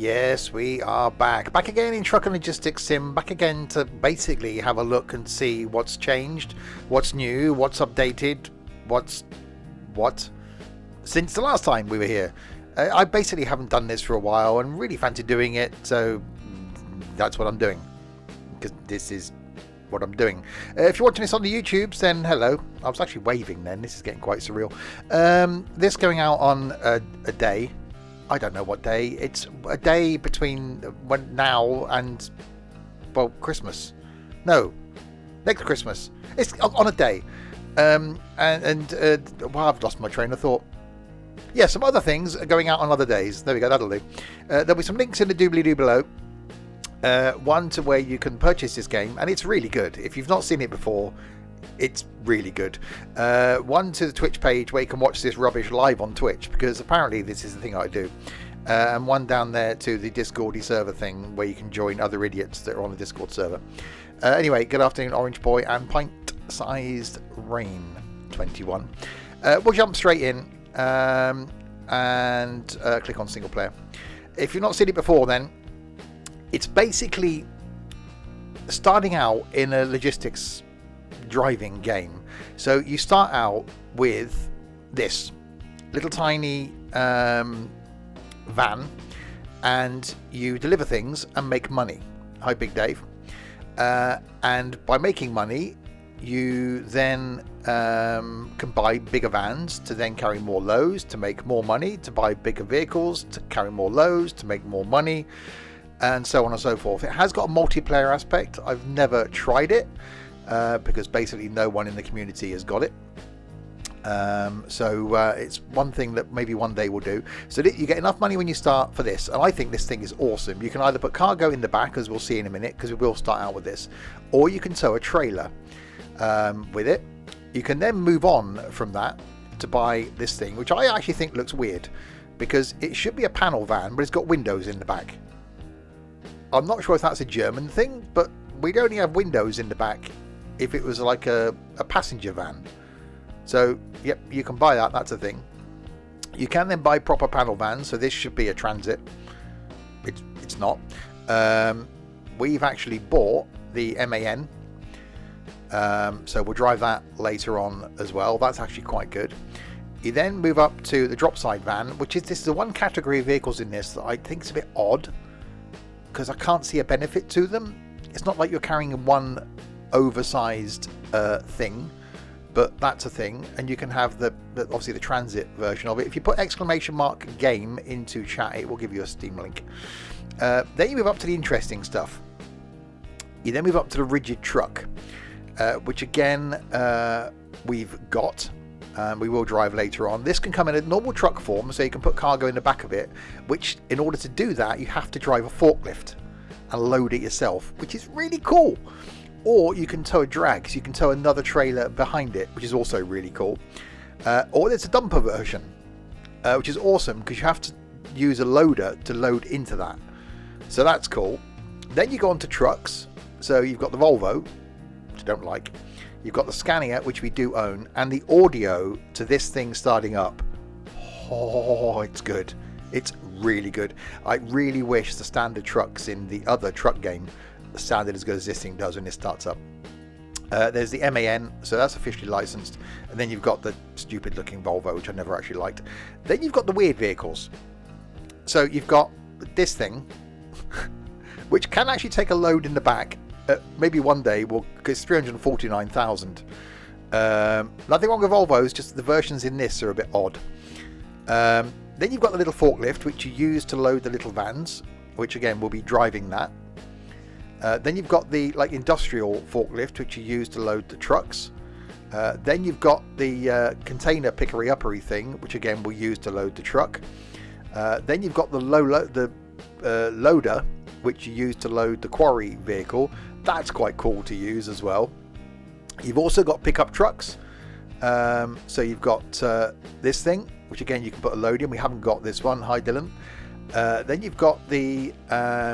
Yes, we are back. Back again in Truck and Logistics Sim. Back again to basically have a look and see what's changed, what's new, what's updated, what since the last time we were here. I basically haven't done this for a while and really fancy doing it, so that's what I'm doing. Because this is what I'm doing. If you're watching this on the YouTubes, then hello. I was actually waving then. This is getting quite surreal. This going out on a day. I don't know what day. It's a day between now and, well, Christmas. No, next Christmas. It's on a day. Well, I've lost my train of thought. Yeah, some other things are going out on other days. There we go, that'll do. There'll be some links in the doobly-doo below. One to where you can purchase this game, and it's really good. If you've not seen it before, it's really good. One to the Twitch page where you can watch this rubbish live on Twitch, because apparently this is the thing I do. And one down there to the Discordy server thing where you can join other idiots that are on the Discord server. Anyway, good afternoon, Orange Boy and Pint-Sized Rain 21. We'll jump straight in and click on single player. If you've not seen it before, then it's basically starting out in a logistics driving game. So you start out with this little tiny van, and you deliver things and make money. Hi, Big Dave. And by making money, you then can buy bigger vans to then carry more loads, to make more money, to buy bigger vehicles, to carry more loads, to make more money, and so on and so forth. It has got a multiplayer aspect. I've never tried it because basically no one in the community has got it. So it's one thing that maybe one day we'll do. So you get enough money when you start for this, and I think this thing is awesome. You can either put cargo in the back, as we'll see in a minute, because we will start out with this, or you can tow a trailer with it. You can then move on from that to buy this thing, which I actually think looks weird, because it should be a panel van, but it's got windows in the back. I'm not sure if that's a German thing, but we'd only have windows in the back if it was like a passenger van. So, yep, you can buy that. That's a thing. You can then buy proper panel vans. So this should be a transit. It's not. We've actually bought the MAN. So we'll drive that later on as well. That's actually quite good. You then move up to the drop side van, which is, this is the one category of vehicles in this that I think is a bit odd, because I can't see a benefit to them. It's not like you're carrying one oversized thing, but that's a thing. And you can have the obviously the transit version of it. If you put !game into chat, it will give you a Steam link. Then you move up to the interesting stuff. You then move up to the rigid truck, which again we've got. We will drive later on. This can come in a normal truck form, so you can put cargo in the back of it, which in order to do that you have to drive a forklift and load it yourself, which is really cool. Or you can tow a drag, so you can tow another trailer behind it, which is also really cool. Or there's a dumper version, which is awesome because you have to use a loader to load into that. So that's cool. Then you go on to trucks. So you've got the Volvo, which I don't like. You've got the Scania, which we do own, and the audio to this thing starting up. Oh, it's good. It's really good. I really wish the standard trucks in the other truck game sounded as good as this thing does when it starts up. There's the MAN, so that's officially licensed, and then you've got the stupid looking Volvo, which I never actually liked. Then you've got the weird vehicles. So you've got this thing which can actually take a load in the back. Maybe one day it's 349,000. Nothing wrong with Volvos, just the versions in this are a bit odd. Then you've got the little forklift, which you use to load the little vans, which again will be driving that. Then you've got the industrial forklift, which you use to load the trucks. Then you've got the container pickery-uppery thing, which again we'll use to load the truck. Then you've got the loader, which you use to load the quarry vehicle. That's quite cool to use as well. You've also got pickup trucks. So you've got this thing, which again you can put a load in. We haven't got this one. Hi, Dylan. Then you've got the,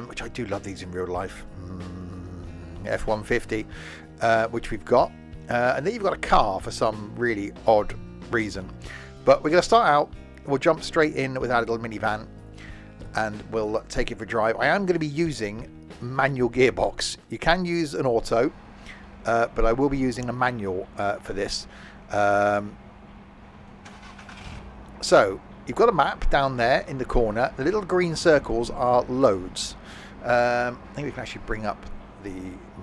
which I do love these in real life, F-150, which we've got. And then you've got a car for some really odd reason. But we're going to start out, we'll jump straight in with our little minivan. and we'll take it for a drive. I am going to be using manual gearbox. You can use an auto, but I will be using a manual for this. So you've got a map down there in the corner. The little green circles are loads. I think we can actually bring up the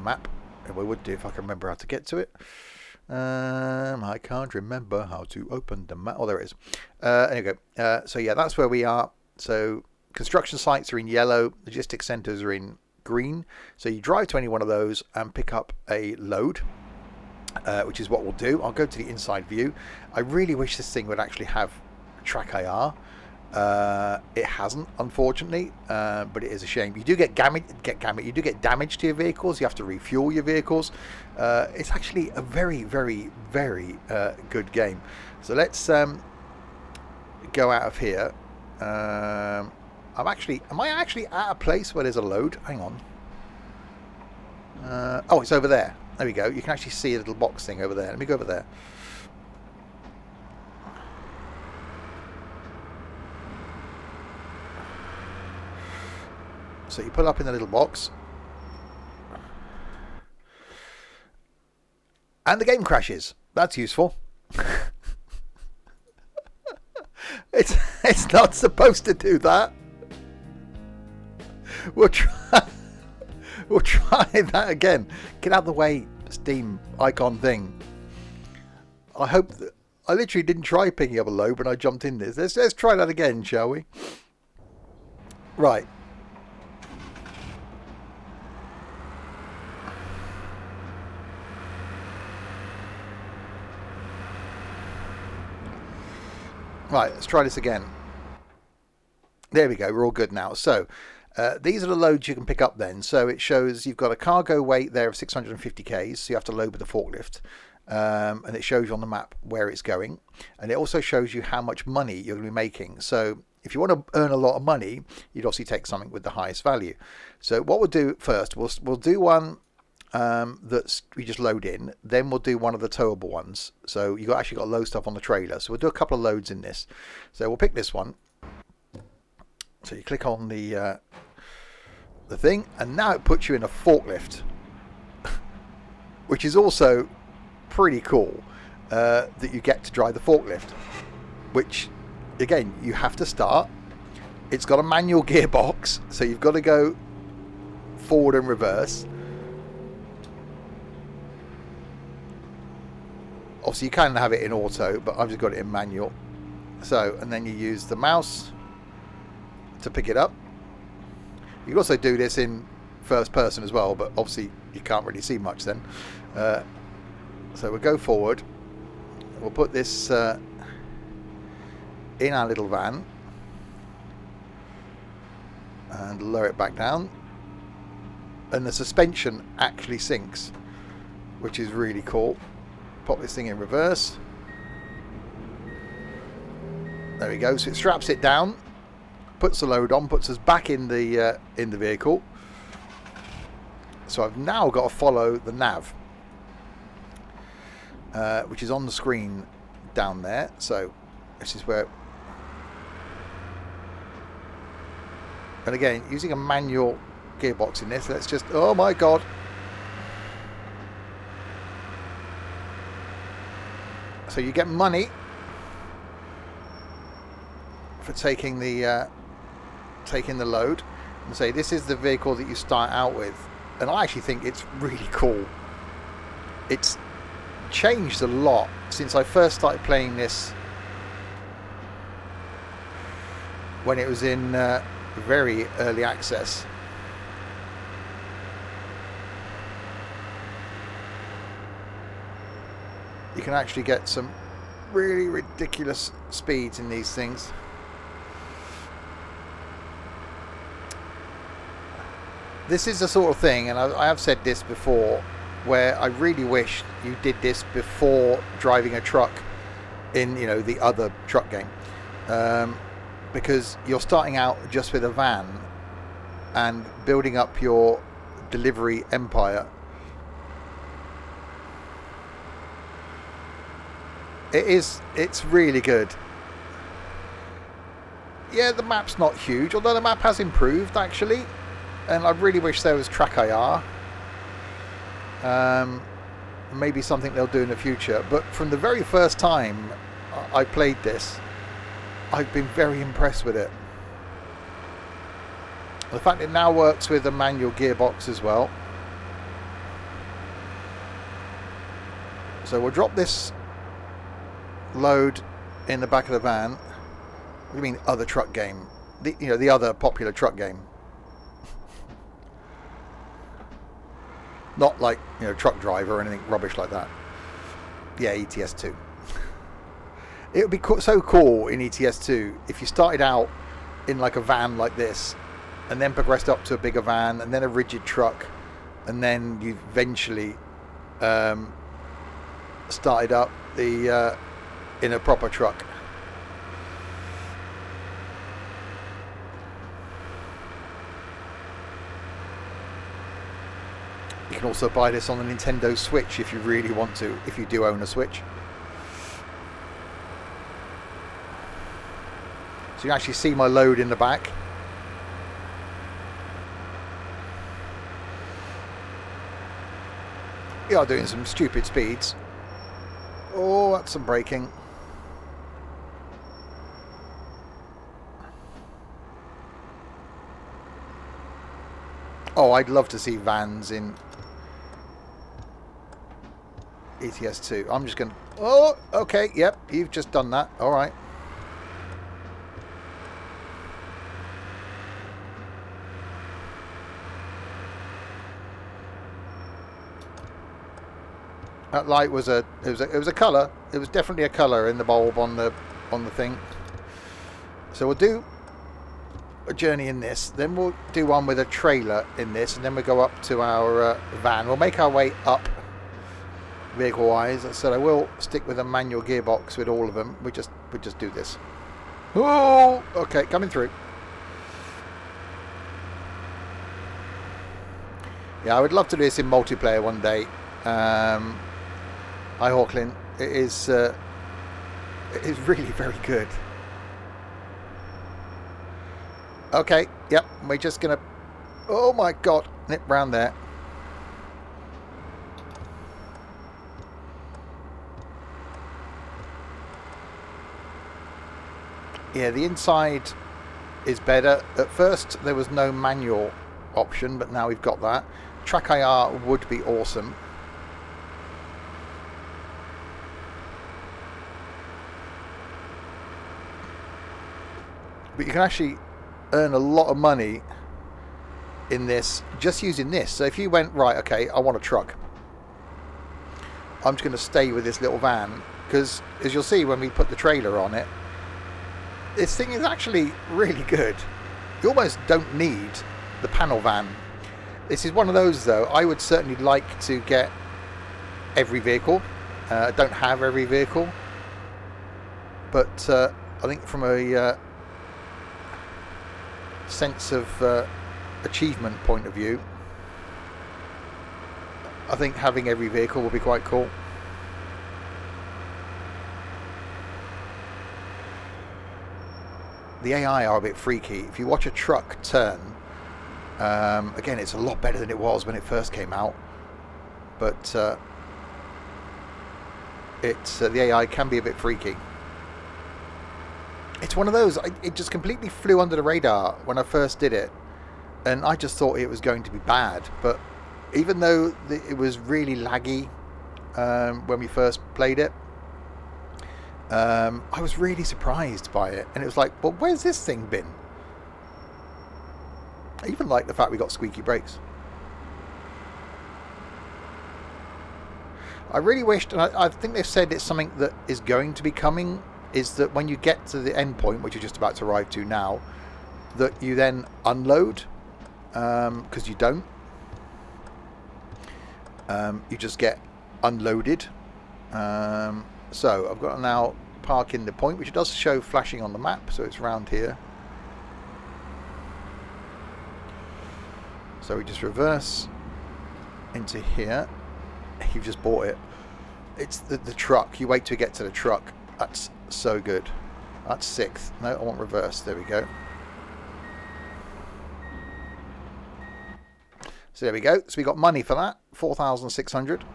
map. We would do if I can remember how to get to it. I can't remember how to open the map. Oh, there it is. There you go. So yeah, that's where we are. So construction sites are in yellow. Logistics centres are in green. So you drive to any one of those and pick up a load, which is what we'll do. I'll go to the inside view. I really wish this thing would actually have track IR. It hasn't, unfortunately, but it is a shame. You do get damage to your vehicles. You have to refuel your vehicles. It's actually a very, very, very good game. So let's go out of here. Am I actually at a place where there's a load? Hang on. Oh, it's over there. There we go. You can actually see a little box thing over there. Let me go over there. So you pull up in the little box, and the game crashes. That's useful. It's not supposed to do that. We'll try that again. Get out of the way, Steam icon thing. I hope that I literally didn't try picking up a load when I jumped in this. Let's try that again, shall we? Right. Right, let's try this again. There we go, we're all good now. So these are the loads you can pick up then. So it shows you've got a cargo weight there of 650 k's, so you have to load with a forklift. And it shows you on the map where it's going. And it also shows you how much money you're going to be making. So if you want to earn a lot of money, you'd obviously take something with the highest value. So what we'll do first, we'll do one that's we just load in, then we'll do one of the towable ones. So you actually got to load stuff on the trailer, so we'll do a couple of loads in this. So we'll pick this one. So you click on the thing, and now it puts you in a forklift, which is also pretty cool, that you get to drive the forklift, which again you have to start. It's got a manual gearbox, so you've got to go forward and reverse. Obviously you can have it in auto, but I've just got it in manual. So, and then you use the mouse to pick it up. You can also do this in first person as well, but obviously you can't really see much then. So we'll go forward. We'll put this in our little van and lower it back down. And the suspension actually sinks, which is really cool. Pop this thing in reverse. There we go. So it straps it down, puts the load on, puts us back in the vehicle. So I've now got to follow the nav, which is on the screen down there. So this is where, and again, using a manual gearbox in this, let's just, oh my god. So you get money for taking the load, and say this is the vehicle that you start out with. And I actually think it's really cool. It's changed a lot since I first started playing this when it was in very early access. You can actually get some really ridiculous speeds in these things. This is the sort of thing, and I have said this before, where I really wish you did this before driving a truck in, you know, the other truck game, because you're starting out just with a van and building up your delivery empire. It's really good. Yeah, the map's not huge, although the map has improved actually, and I really wish there was track IR. Maybe something they'll do in the future, but from the very first time I played this, I've been very impressed with it. The fact it now works with a manual gearbox as well. So we'll drop this load in the back of the van. What do you mean other truck game? The other popular truck game. Not like, Truck Driver or anything rubbish like that. Yeah, ETS2. It would be so cool in ETS2 if you started out in like a van like this, and then progressed up to a bigger van, and then a rigid truck, and then you eventually started up the in a proper truck. You can also buy this on the Nintendo Switch if you really want to, if you do own a Switch. So you can actually see my load in the back. We are doing some stupid speeds. Oh, that's some braking. Oh, I'd love to see vans in ETS2. I'm just going to... Oh, okay, yep, you've just done that. All right. That light was it was a colour. It was definitely a colour in the bulb on the thing. So we'll do a journey in this, then we'll do one with a trailer in this, and then we'll go up to our van. We'll make our way up vehicle wise. As I said, I will stick with a manual gearbox with all of them. We just do this. Oh, okay, coming through. Yeah, I would love to do this in multiplayer one day. Hi Hawklin, it is really very good. Okay, yep, we're just gonna, oh my god, nip round there. Yeah, the inside is better. At first there was no manual option, but now we've got that. Track IR would be awesome. But you can actually earn a lot of money in this just using this. So if you went, right, okay, I want a truck, I'm just going to stay with this little van, because as you'll see when we put the trailer on it, this thing is actually really good. You almost don't need the panel van. This is one of those though, I would certainly like to get every vehicle. I don't have every vehicle, but I think from a sense of achievement point of view, I think having every vehicle will be quite cool. The AI are a bit freaky. If you watch a truck turn, again, it's a lot better than it was when it first came out, but the AI can be a bit freaky. It's one of those, it just completely flew under the radar when I first did it, and I just thought it was going to be bad. But even though it was really laggy when we first played it, I was really surprised by it, and it was like, well, where's this thing been? I even like the fact we got squeaky brakes. I really wished, and I think they've said it's something that is going to be coming, is that when you get to the end point, which you're just about to arrive to now, that you then unload, because you don't. You just get unloaded. So I've got to now park in the point, which does show flashing on the map, so it's around here. So we just reverse into here. You've just bought it. It's the truck. You wait till you get to the truck. That's so good. That's 6th. No, I want reverse. There we go. So there we go. So we got money for that, 4,600.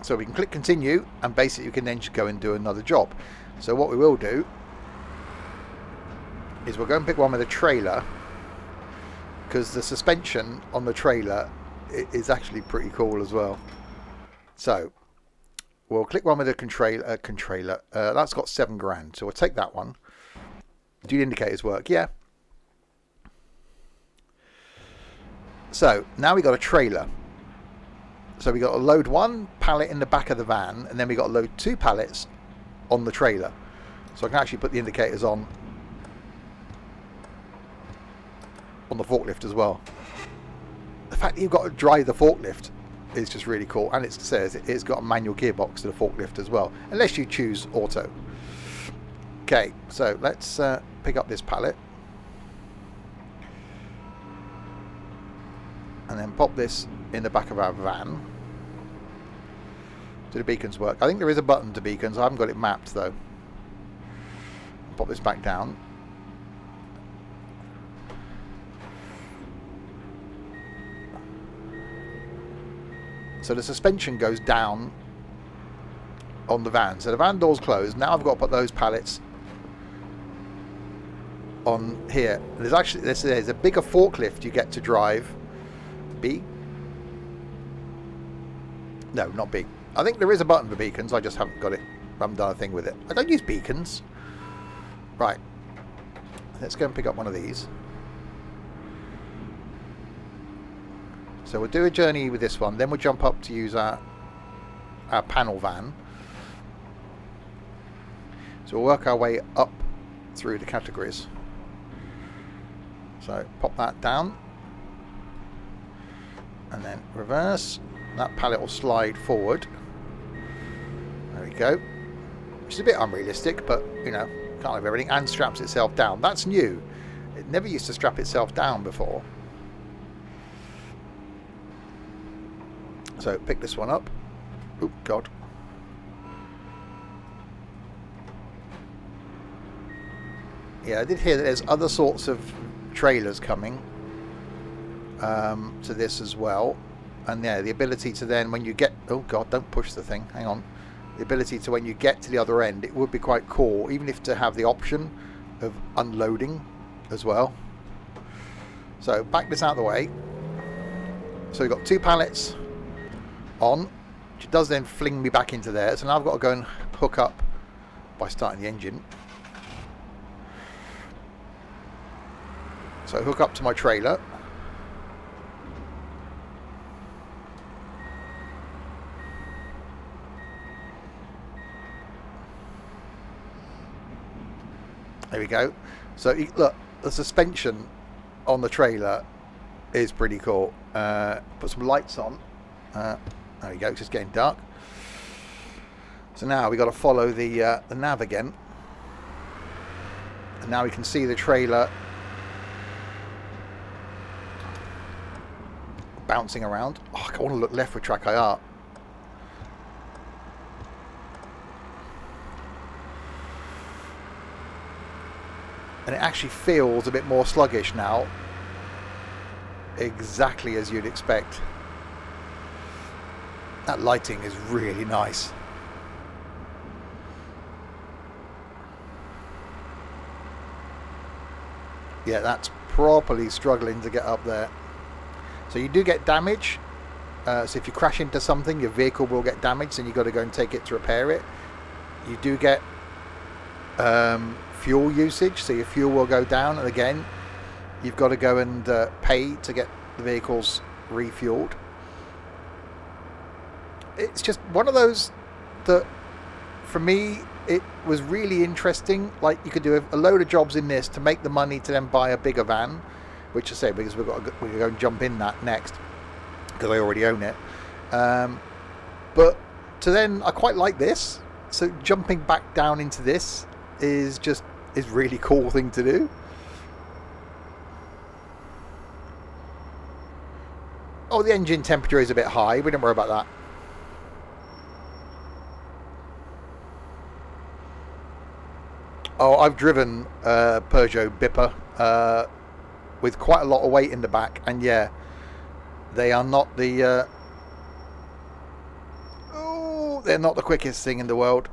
So we can click continue, and basically you can then just go and do another job. So what we will do is we'll go and pick one with a trailer, because the suspension on the trailer is actually pretty cool as well. So we'll click one with a trailer. That's got 7 grand. So we'll take that one. Do the indicators work? Yeah. So now we got a trailer. So we got to load 1 pallet in the back of the van, and then we got to load 2 pallets on the trailer. So I can actually put the indicators on the forklift as well. The fact that you've got to drive the forklift is just really cool, and it says it's got a manual gearbox to the forklift as well, unless you choose auto. Okay, so let's pick up this pallet and then pop this in the back of our van. Do the beacons work? I think there is a button to beacons. I haven't got it mapped though. Pop this back down. So the suspension goes down on the van. So the van door's closed. Now I've got to put those pallets on here. There's actually there's a bigger forklift you get to drive. B? No, not B. I think there is a button for beacons. I just haven't got it. I haven't done a thing with it. I don't use beacons. Right. Let's go and pick up one of these. So we'll do a journey with this one, then we'll jump up to use our panel van. So we'll work our way up through the categories. So pop that down, and then reverse. That pallet will slide forward. There we go. Which is a bit unrealistic, but you know, can't have everything. And straps itself down. That's new. It never used to strap itself down before. So pick this one up. Oh God. Yeah, I did hear that there's other sorts of trailers coming to this as well. And yeah, the ability to then, when you get... Oh God, don't push the thing. Hang on. The ability to, when you get to the other end, it would be quite cool, even if to have the option of unloading as well. So back this out of the way. So we've got 2 pallets on, which does then fling me back into there. So now I've got to go and hook up by starting the engine. So hook up to my trailer. There we go. So look, the suspension on the trailer is pretty cool. Put some lights on. There we go, it's just getting dark. So now we've got to follow the nav again. And now we can see the trailer bouncing around. Oh, I want to look left for track IR. And it actually feels a bit more sluggish now. Exactly as you'd expect. That lighting is really nice. Yeah, that's properly struggling to get up there. So you do get damage. So if you crash into something, your vehicle will get damaged and you've got to go and take it to repair it. You do get fuel usage, so your fuel will go down, and again you've got to go and pay to get the vehicles refueled. It's just one of those that for me it was really interesting. Like, you could do a load of jobs in this to make the money to then buy a bigger van, which I say, because we're going to go and jump in that next because I already own it. But to then, I quite like this. So jumping back down into this is really cool thing to do. Oh, the engine temperature is a bit high. We don't worry about that. Oh, I've driven Peugeot Bipper with quite a lot of weight in the back, and yeah, they are not the they're not the quickest thing in the world.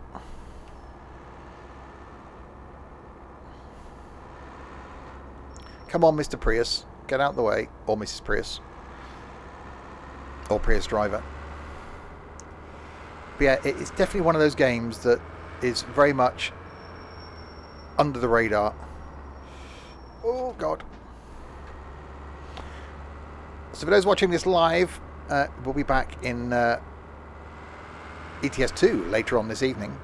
Come on, Mr. Prius, get out of the way, or Mrs. Prius, or Prius driver. But yeah, it's definitely one of those games that is very much under the radar. Oh God. So for those watching this live, we'll be back in ETS 2 later on this evening.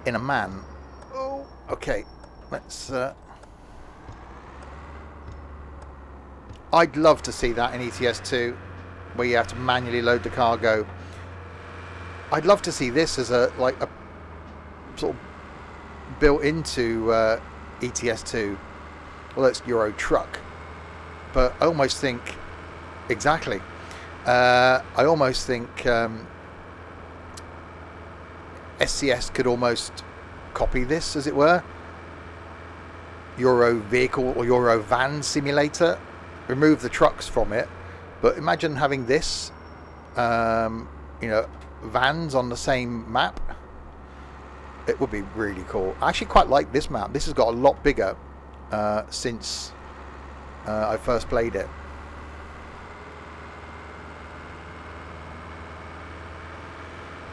In a man. Oh, okay. Let's... I'd love to see that in ETS 2, where you have to manually load the cargo. I'd love to see this as a sort of built into ETS 2. Well, it's Euro Truck, but I almost think exactly. I almost think SCS could almost copy this, as it were. Euro vehicle or Euro van simulator. Remove the trucks from it, but imagine having this, vans on the same map. It would be really cool. I actually quite like this map. This has got a lot bigger since I first played it.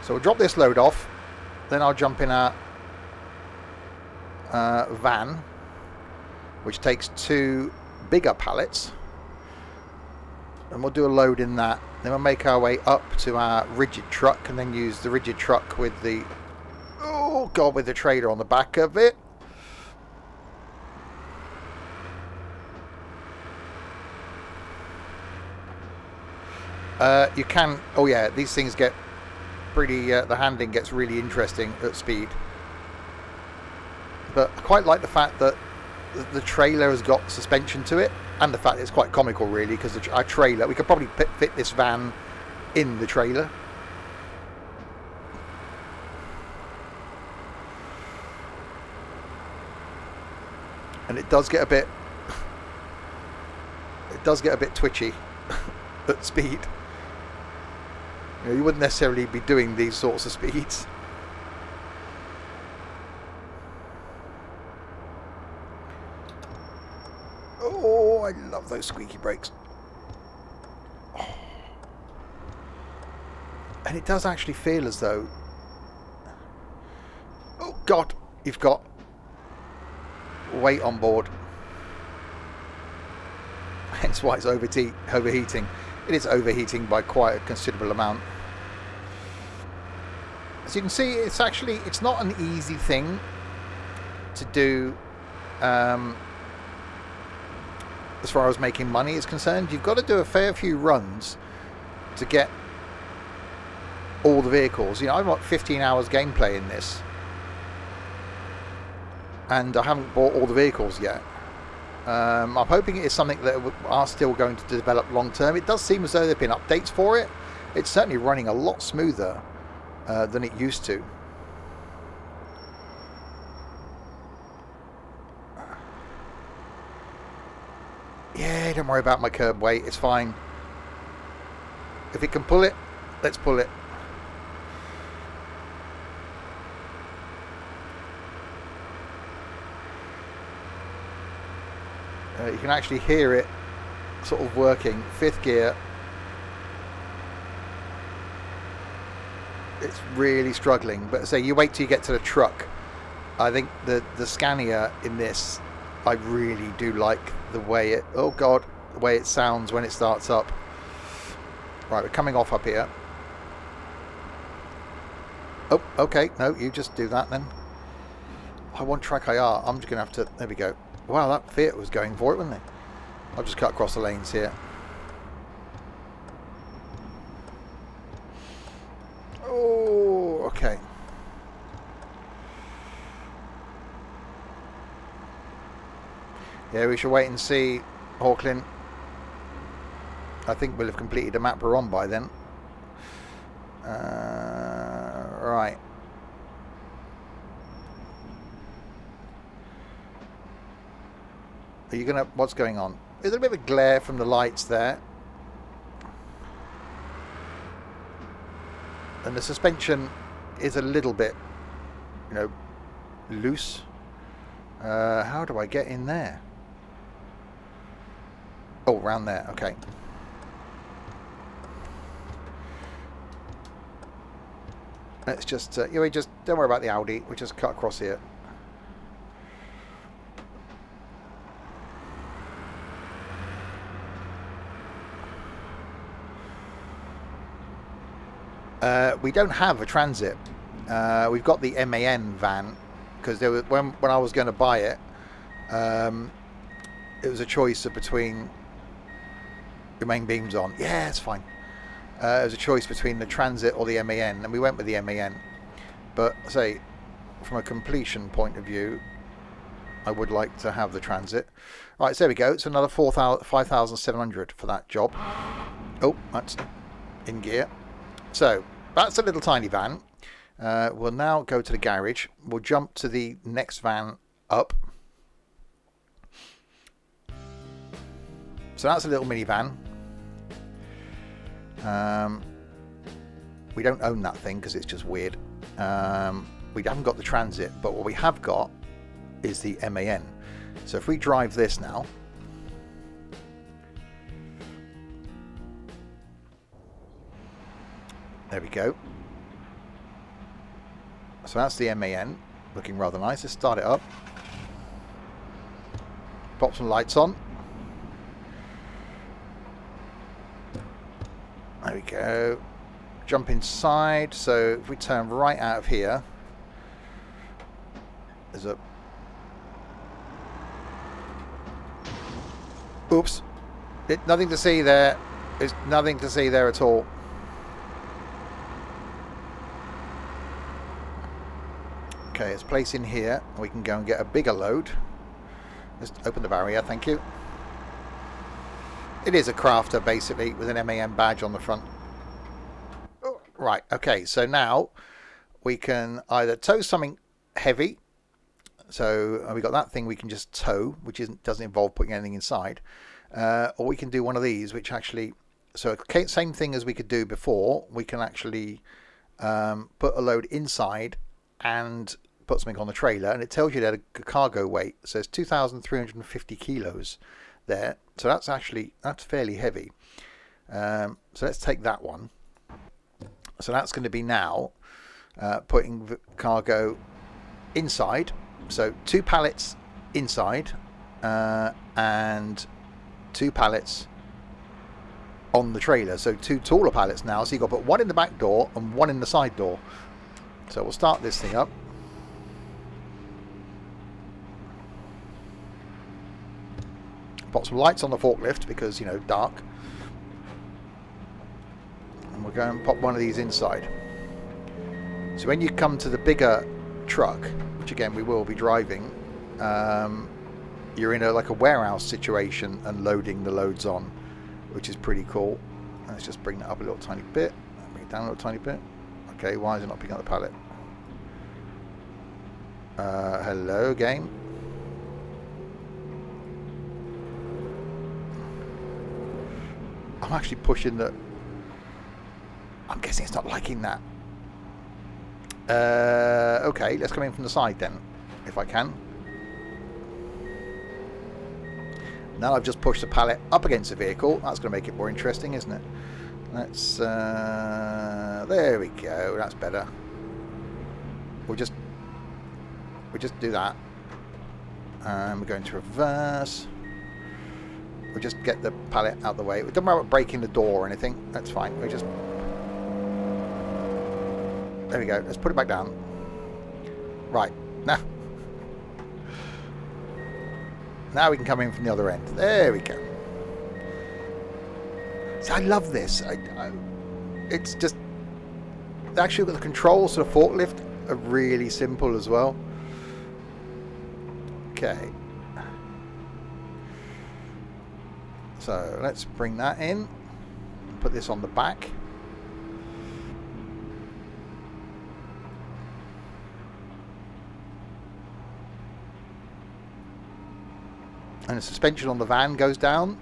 So we'll drop this load off, then I'll jump in our van, which takes 2 bigger pallets, and we'll do a load in that. Then we'll make our way up to our rigid truck, and then use the rigid truck with the with the trailer on the back of it. You can, oh yeah, these things get pretty, the handling gets really interesting at speed. But I quite like the fact that the trailer has got suspension to it, and the fact it's quite comical really, because our trailer, we could probably fit this van in the trailer. And it does get a bit twitchy at speed. You wouldn't necessarily be doing these sorts of speeds. Oh, I love those squeaky brakes. Oh. And it does actually feel as though... Oh God, you've got weight on board. Hence why it's overheating. It is overheating by quite a considerable amount. As you can see, it's not an easy thing to do as far as making money is concerned. You've got to do a fair few runs to get all the vehicles. You know, I've got 15 hours gameplay in this, and I haven't bought all the vehicles yet. I'm hoping it is something that are still going to develop long term. It does seem as though there have been updates for it. It's certainly running a lot smoother than it used to. Yeah, don't worry about my curb weight, it's fine. If it can pull it, let's pull it. You can actually hear it sort of working. 5th gear. It's really struggling, but say you wait till you get to the truck. I think the Scania in this, I really do like the way it, oh God, the way it sounds when it starts up. Right, we're coming off up here. Oh, okay, no, you just do that then. I want track IR, I'm just gonna have to, there we go. Wow, that Fiat was going for it, wasn't it? I'll just cut across the lanes here. Oh, okay. Yeah, we should wait and see, Hawklin. I think we'll have completed the map we're on by then. Right. Are you gonna... What's going on? Is there a bit of a glare from the lights there? And the suspension is a little bit, you know, loose. How do I get in there? Oh, around there. Okay. Let's just, we just don't worry about the Audi. We just cut across here. We don't have a Transit. We've got the MAN van because there was, when I was going to buy it, it was a choice of between the main beams on. Yeah, it's fine. It was a choice between the Transit or the MAN, and we went with the MAN. But say, from a completion point of view, I would like to have the Transit. Right, so there we go. It's another 5,700 for that job. Oh, that's in gear. So that's a little tiny van. We'll now go to the garage. We'll jump to the next van up. So that's a little minivan. We don't own that thing because it's just weird. We haven't got the Transit, but what we have got is the MAN. So if we drive this now, there we go. So that's the MAN, looking rather nice. Let's start it up. Pop some lights on. There we go. Jump inside. So if we turn right out of here, there's a... Oops. Nothing to see there. There's nothing to see there at all. Okay, it's placed in here. We can go and get a bigger load. Just open the barrier, thank you. It is a crafter, basically, with an MAN badge on the front. Oh, right, okay, so now we can either tow something heavy. So we got that thing we can just tow, which doesn't involve putting anything inside. Or we can do one of these, which actually... So same thing as we could do before. We can actually put a load inside and put something on the trailer, and it tells you that a cargo weight. So it's 2,350 kilos there. So that's fairly heavy. So let's take that one. So that's going to be now putting the cargo inside. So 2 pallets inside and 2 pallets on the trailer. So 2 taller pallets now. So you've got to put one in the back door and one in the side door. So we'll start this thing up. Put some lights on the forklift because, you know, dark. And we'll go and pop one of these inside. So when you come to the bigger truck, which again we will be driving, you're in like a warehouse situation and loading the loads on, which is pretty cool. Let's just bring that up a little tiny bit. Bring it down a little tiny bit. Okay, why is it not picking up the pallet? Hello, game. I'm actually pushing the... I'm guessing it's not liking that. Okay, let's come in from the side then, if I can. Now I've just pushed the pallet up against the vehicle. That's going to make it more interesting, isn't it? Let's... there we go. That's better. We'll just do that. And we're going to reverse. We'll just get the pallet out of the way. Don't worry about breaking the door or anything. That's fine. We just... There we go. Let's put it back down. Right. Now we can come in from the other end. There we go. So I love this. It's just... Actually, the controls for the forklift are really simple as well. Okay. So let's bring that in. Put this on the back. And the suspension on the van goes down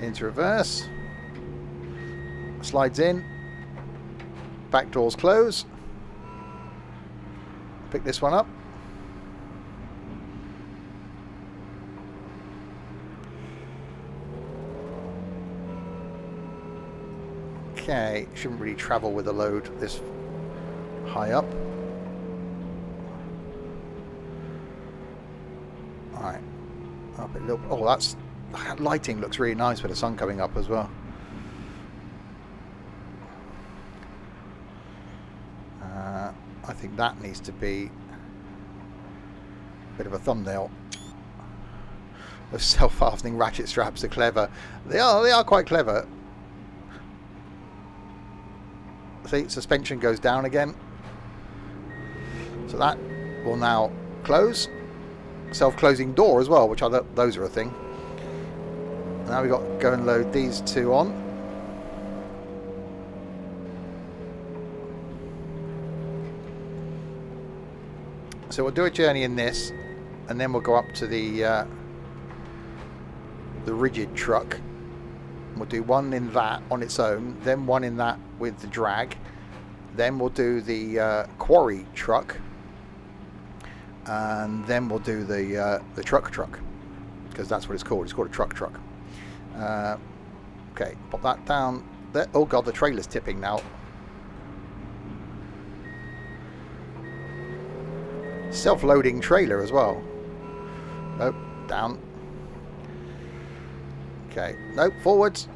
into reverse, slides in, back doors close, pick this one up, okay, shouldn't really travel with a load this high up. Alright, up a little. Oh, that lighting looks really nice with the sun coming up as well. I think that needs to be a bit of a thumbnail. Those self-fastening ratchet straps are clever. They are quite clever. See, suspension goes down again. So that will now close. Self-closing door as well, which those are a thing. Now we've got to go and load these two on. So we'll do a journey in this, and then we'll go up to the rigid truck. We'll do one in that on its own, then one in that with the drag. Then we'll do the Quarry truck, and then we'll do the truck, because that's what it's called. It's called a truck. Okay, pop that down there. Oh god, the trailer's tipping now. Self-loading trailer as well. Nope, down. Okay, nope, forwards.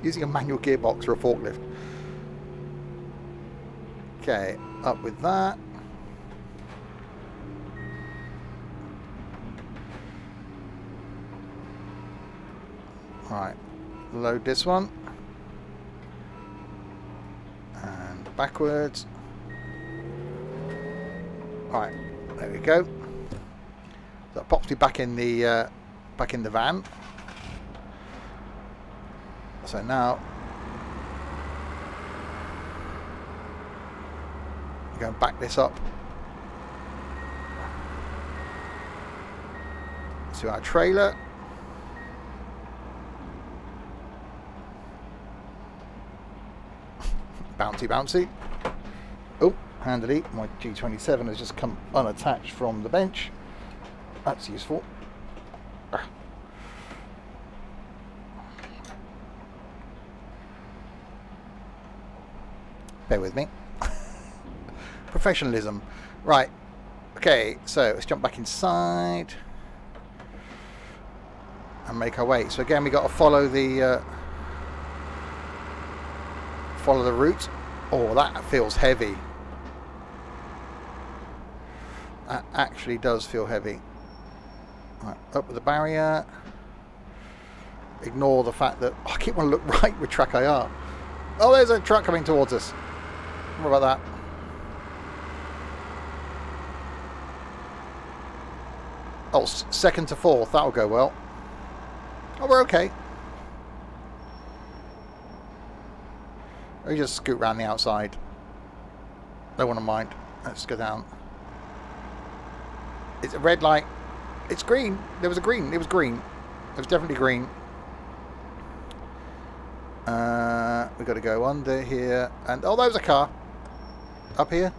Using a manual gearbox or a forklift. Okay, up with that. Right, load this one. And backwards. Right, there we go. So that pops me back in the van. So now we're going to back this up to our trailer. Bouncy. Oh, handily, my G27 has just come unattached from the bench. That's useful. Bear with me. Professionalism. Right. Okay, so let's jump back inside and make our way. So again, we got to follow the route. Oh, that feels heavy. That actually does feel heavy. Right, up with the barrier. Ignore the fact that I keep wanting to look right with track IR. Oh, there's a truck coming towards us. What about that? Oh, second to fourth. That'll go well. Oh, we're okay. We just scoot around the outside. Don't want to mind. Let's go down. It's a red light. It's green. There was a green. It was green. It was definitely green. We've got to go under here. And oh, there's a car. Up here?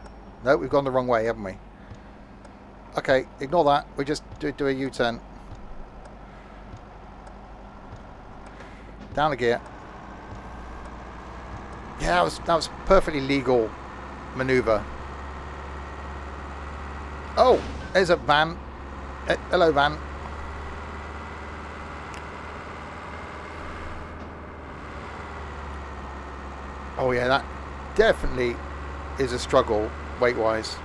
No, we've gone the wrong way, haven't we? Okay, ignore that. We just do a U-turn. Down a gear. Yeah, that was perfectly legal maneuver. Oh, there's a van. Hello, van. Oh yeah, that definitely is a struggle weight-wise.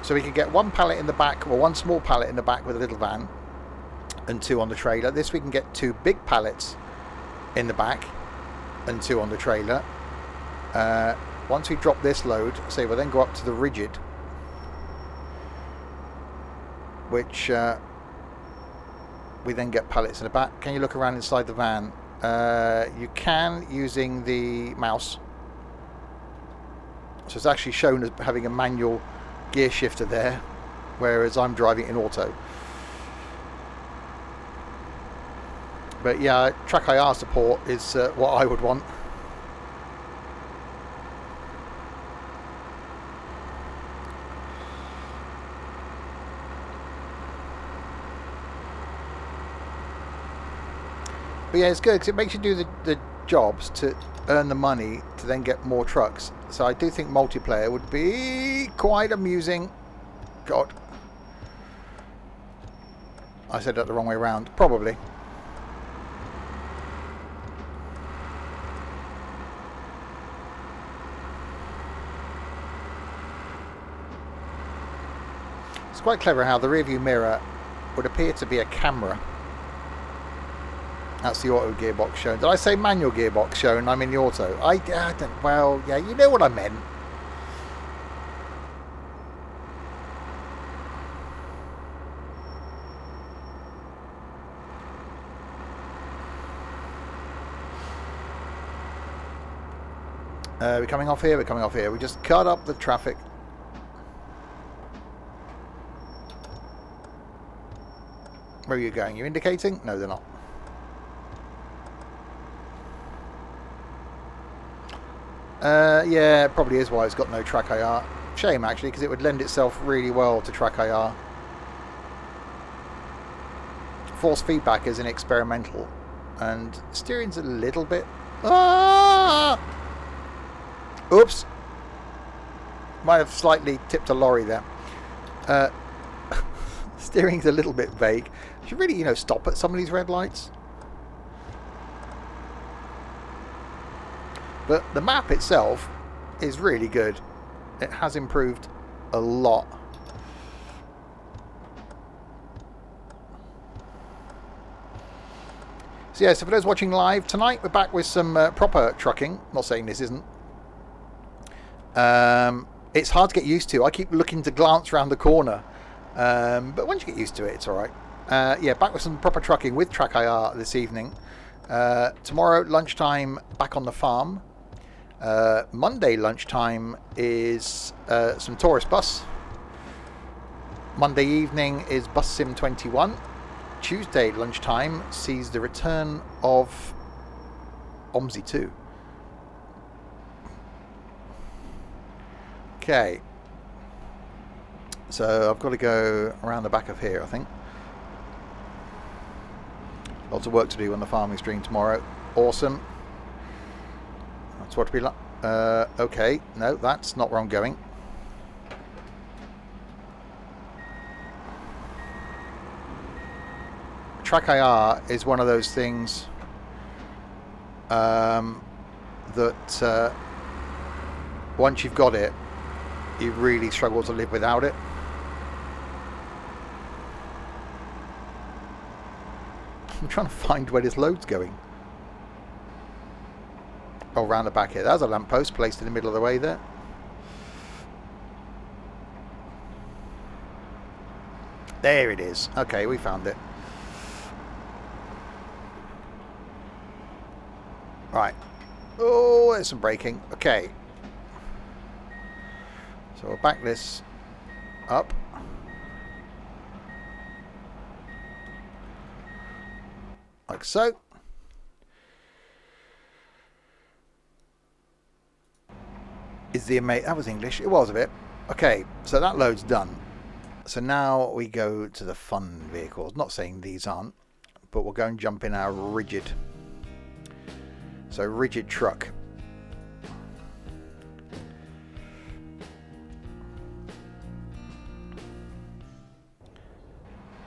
So we can get one pallet in the back, or one small pallet in the back with a little van, and two on the trailer. This we can get two big pallets in the back and two on the trailer. Once we drop this load, say we'll then go up to the rigid, which we then get pallets in the back. Can you look around inside the van? You can, using the mouse. So it's actually shown as having a manual gear shifter there, whereas I'm driving it in auto. But yeah, track IR support is what I would want. But yeah, it's good because it makes you do the jobs to earn the money to then get more trucks. So I do think multiplayer would be quite amusing. God. I said that the wrong way around. Probably. It's quite clever how the rearview mirror would appear to be a camera. That's the auto gearbox shown. Did I say manual gearbox shown? I'm in the auto. I don't, well, yeah, you know what I meant. We're coming off here. We're coming off here. We just cut up the traffic. Where are you going? You indicating? No, they're not. Yeah, it probably is why it's got no track IR. Shame, actually, because it would lend itself really well to track IR. Force feedback is an experimental, and steering's a little bit... Ah! Oops! Might have slightly tipped a lorry there. Steering's a little bit vague. Should really, stop at some of these red lights. But the map itself is really good. It has improved a lot. So yeah, so for those watching live tonight, we're back with some proper trucking. Not saying this isn't. It's hard to get used to. I keep looking to glance around the corner. But once you get used to it, it's alright. Yeah, back with some proper trucking with Track IR this evening. Tomorrow, lunchtime, back on the farm. Monday lunchtime is some tourist bus. Monday evening is Bus Sim 21. Tuesday lunchtime sees the return of OMSI 2. Okay. So I've got to go around the back of here, I think. Lots of work to do on the farming stream tomorrow. Awesome. That's what to be like. Okay, no, that's not where I'm going. Track IR is one of those things that once you've got it, you really struggle to live without it. I'm trying to find where this load's going. Oh, round the back here. There's a lamppost placed in the middle of the way there. There it is. Okay, we found it. Right. Oh, there's some braking. Okay. So we'll back this up. Like so. Is the amazing... That was English. It was a bit. Okay, so that load's done. So now we go to the fun vehicles. Not saying these aren't, but we'll go and jump in our rigid. So rigid truck.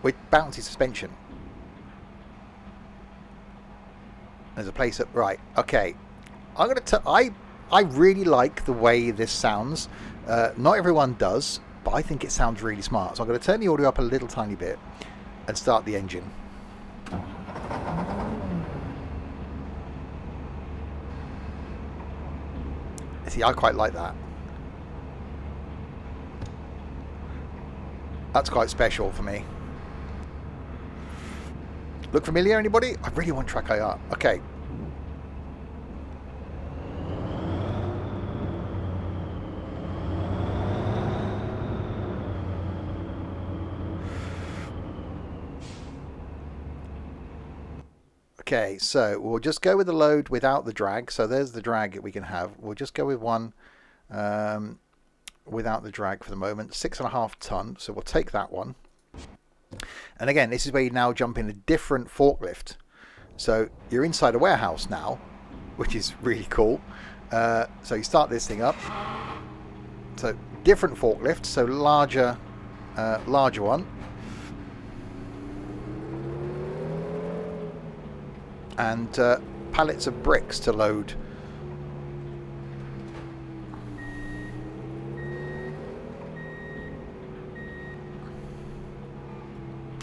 With bouncy suspension. There's a place up... Right, okay. I'm going to... I really like the way this sounds. Not everyone does, but I think it sounds really smart. So I'm going to turn the audio up a little tiny bit and start the engine. See, I quite like that. That's quite special for me. Look familiar, anybody? I really want Track IR. Okay. Okay, so we'll just go with the load without the drag. So there's the drag that we can have. We'll just go with one without the drag for the moment. 6.5 ton. So we'll take that one. And again, this is where you now jump in a different forklift. So you're inside a warehouse now, which is really cool. So you start this thing up. So different forklift, so larger one. And pallets of bricks to load.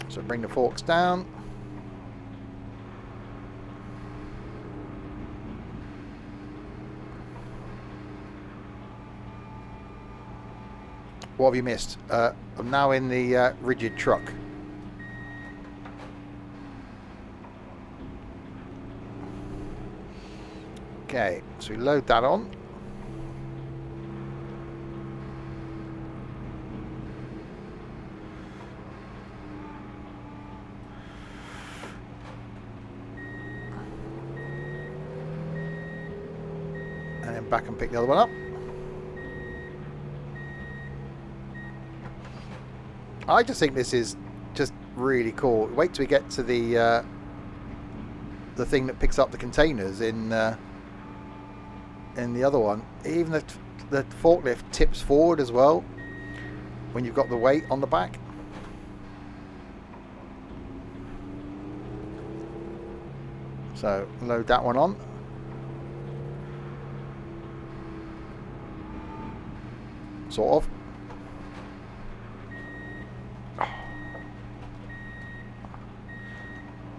So bring the forks down. What have you missed? I'm now in the rigid truck. Okay, so we load that on. And then back and pick the other one up. I just think this is just really cool. Wait till we get to the thing that picks up the containers in the other one. Even the forklift tips forward as well when you've got the weight on the back. So load that one on. Sort of.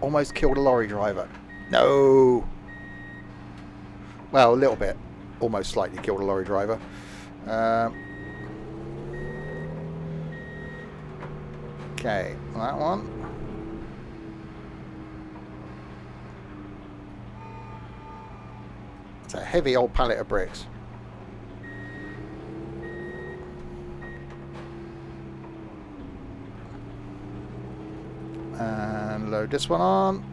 Almost killed a lorry driver. No. Well, a little bit. Almost slightly killed a lorry driver. Okay, that one. It's a heavy old pallet of bricks. And load this one on.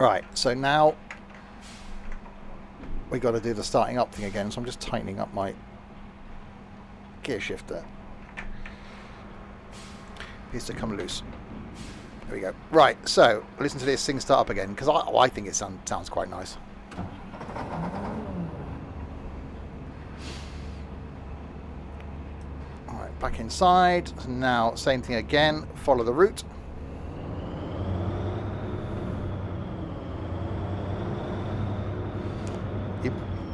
Right, so now we got to do the starting up thing again. So I'm just tightening up my gear shifter. Appears to come loose. There we go. Right, so listen to this thing start up again, because I think it sounds quite nice. Alright, back inside. Now, same thing again. Follow the route.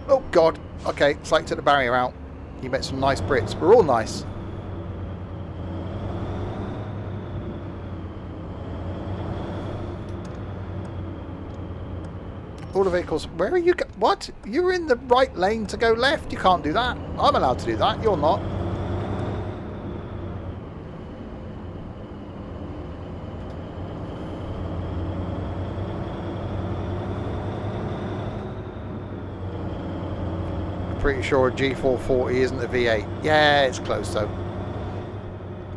Oh, God. Okay, it's like took the barrier out. You met some nice Brits. We're all nice. All the vehicles. Where are you? What? You're in the right lane to go left. You can't do that. I'm allowed to do that. You're not. Pretty sure a G440 isn't a V8. Yeah, it's close though.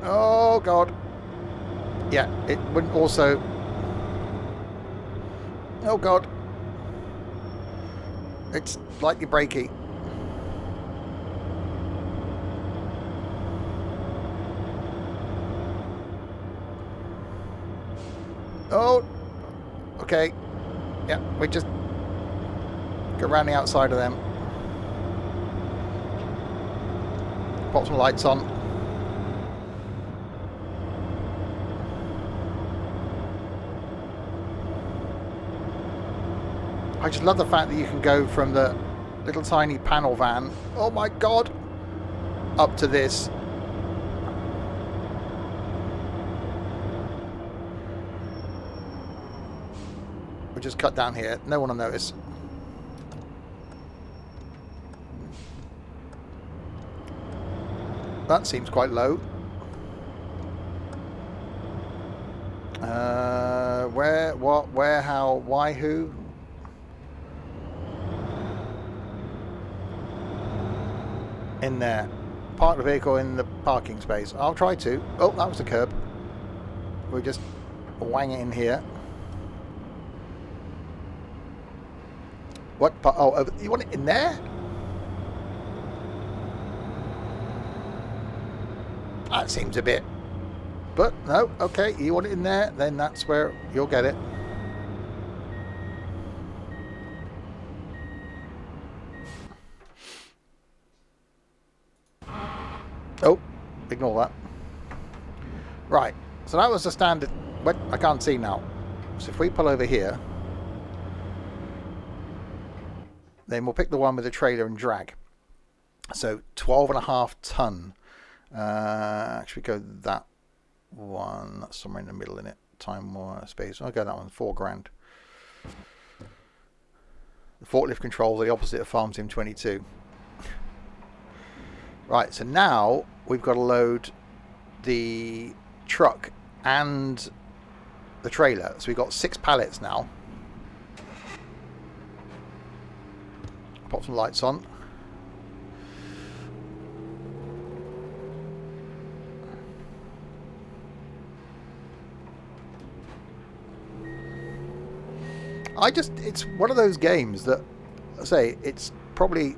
Oh, God. Yeah, it wouldn't also... Oh, God. It's slightly brakey. Oh, okay. Yeah, we just go around the outside of them. Pop some lights on. I just love the fact that you can go from the little tiny panel van, oh my God, up to this. We'll just cut down here, no one will notice. That seems quite low. Where, what, where, how, why, who? in there. Park the vehicle in the parking space. I'll try to. Oh, that was the curb. We'll just wang it in here. What? Oh, you want it in there? That seems a bit... But, no, okay, you want it in there, then that's where you'll get it. Oh, ignore that. Right, so that was the standard... What? I can't see now. So if we pull over here, then we'll pick the one with the trailer and drag. So 12.5 ton. Actually go that one. That's somewhere in the middle, in it. Time more space. I'll go that one. $4,000. The forklift controls are the opposite of Farm Sim 22. Right, so now we've got to load the truck and the trailer. So we've got 6 pallets now. Pop some lights on. It's one of those games that, I say, it's probably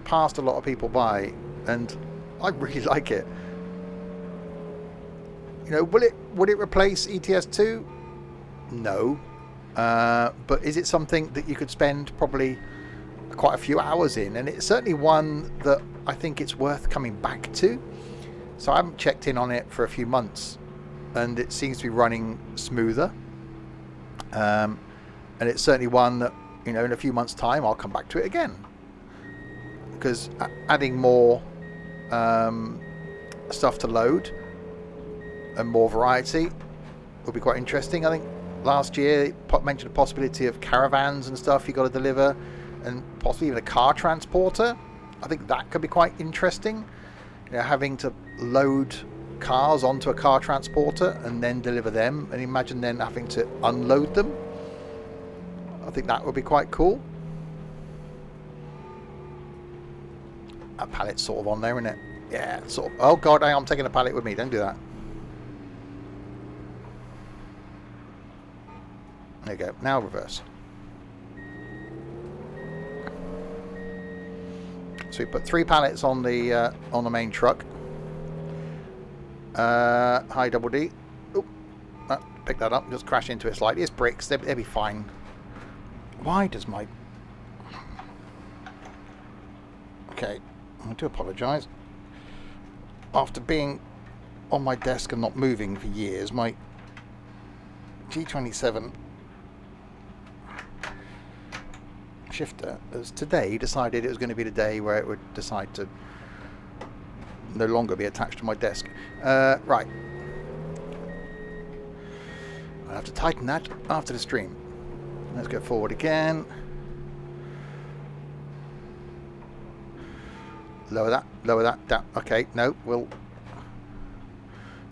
passed a lot of people by, and I really like it. You know, would it replace ETS2? No. But is it something that you could spend probably quite a few hours in? And it's certainly one that I think it's worth coming back to. So I haven't checked in on it for a few months, and it seems to be running smoother. And it's certainly one that, you know, in a few months' time I'll come back to it again, because adding more stuff to load and more variety will be quite interesting. I think last year it mentioned the possibility of caravans and stuff you got to deliver, and possibly even a car transporter. I think that could be quite interesting. You know, having to load cars onto a car transporter and then deliver them, and imagine then having to unload them. I think that would be quite cool. That pallet's sort of on there, isn't it? Yeah, sort of. Oh god, I'm taking a pallet with me. Don't do that. There you go. Now reverse. So we put 3 pallets on the main truck. High double D. Oop. Pick that up. Just crash into it slightly. It's bricks. They'll be fine. Why does my... Okay, I do apologise. After being on my desk and not moving for years, my G27 shifter has today decided it was going to be the day where it would decide to no longer be attached to my desk. Right. I'll have to tighten that after the stream. Let's go forward again. Lower that down. Okay, no, we'll...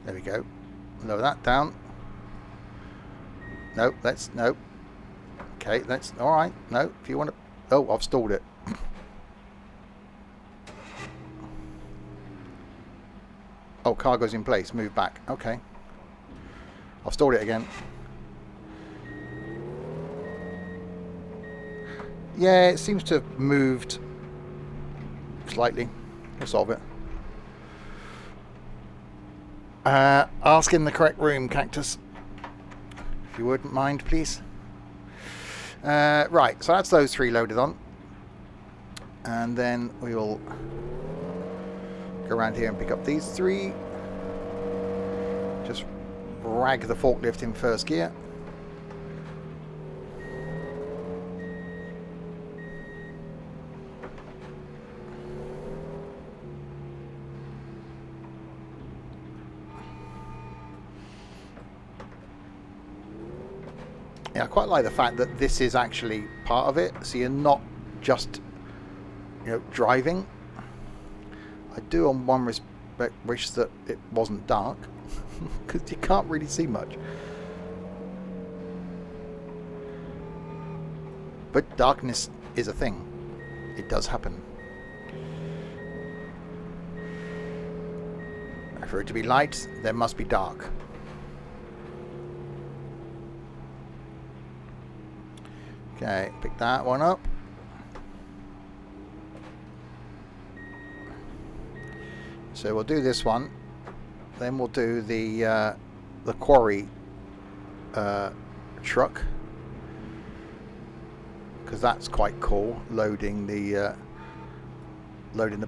There we go. Lower that down. No, no. Okay, let's... Alright, no, if you want to... Oh, I've stalled it. Oh, cargo's in place. Move back. Okay. I've stalled it again. Yeah, it seems to have moved slightly. We'll solve it. Ask in the correct room, Cactus. If you wouldn't mind, please. Right, so that's those 3 loaded on. And then we will go around here and pick up these 3. Just rag the forklift in first gear. Yeah, I quite like the fact that this is actually part of it, so you're not just, you know, driving. I do on one respect wish that it wasn't dark, because you can't really see much. But darkness is a thing. It does happen. For it to be light, there must be dark. Okay, pick that one up. So we'll do this one. Then we'll do the quarry truck, because that's quite cool. Loading the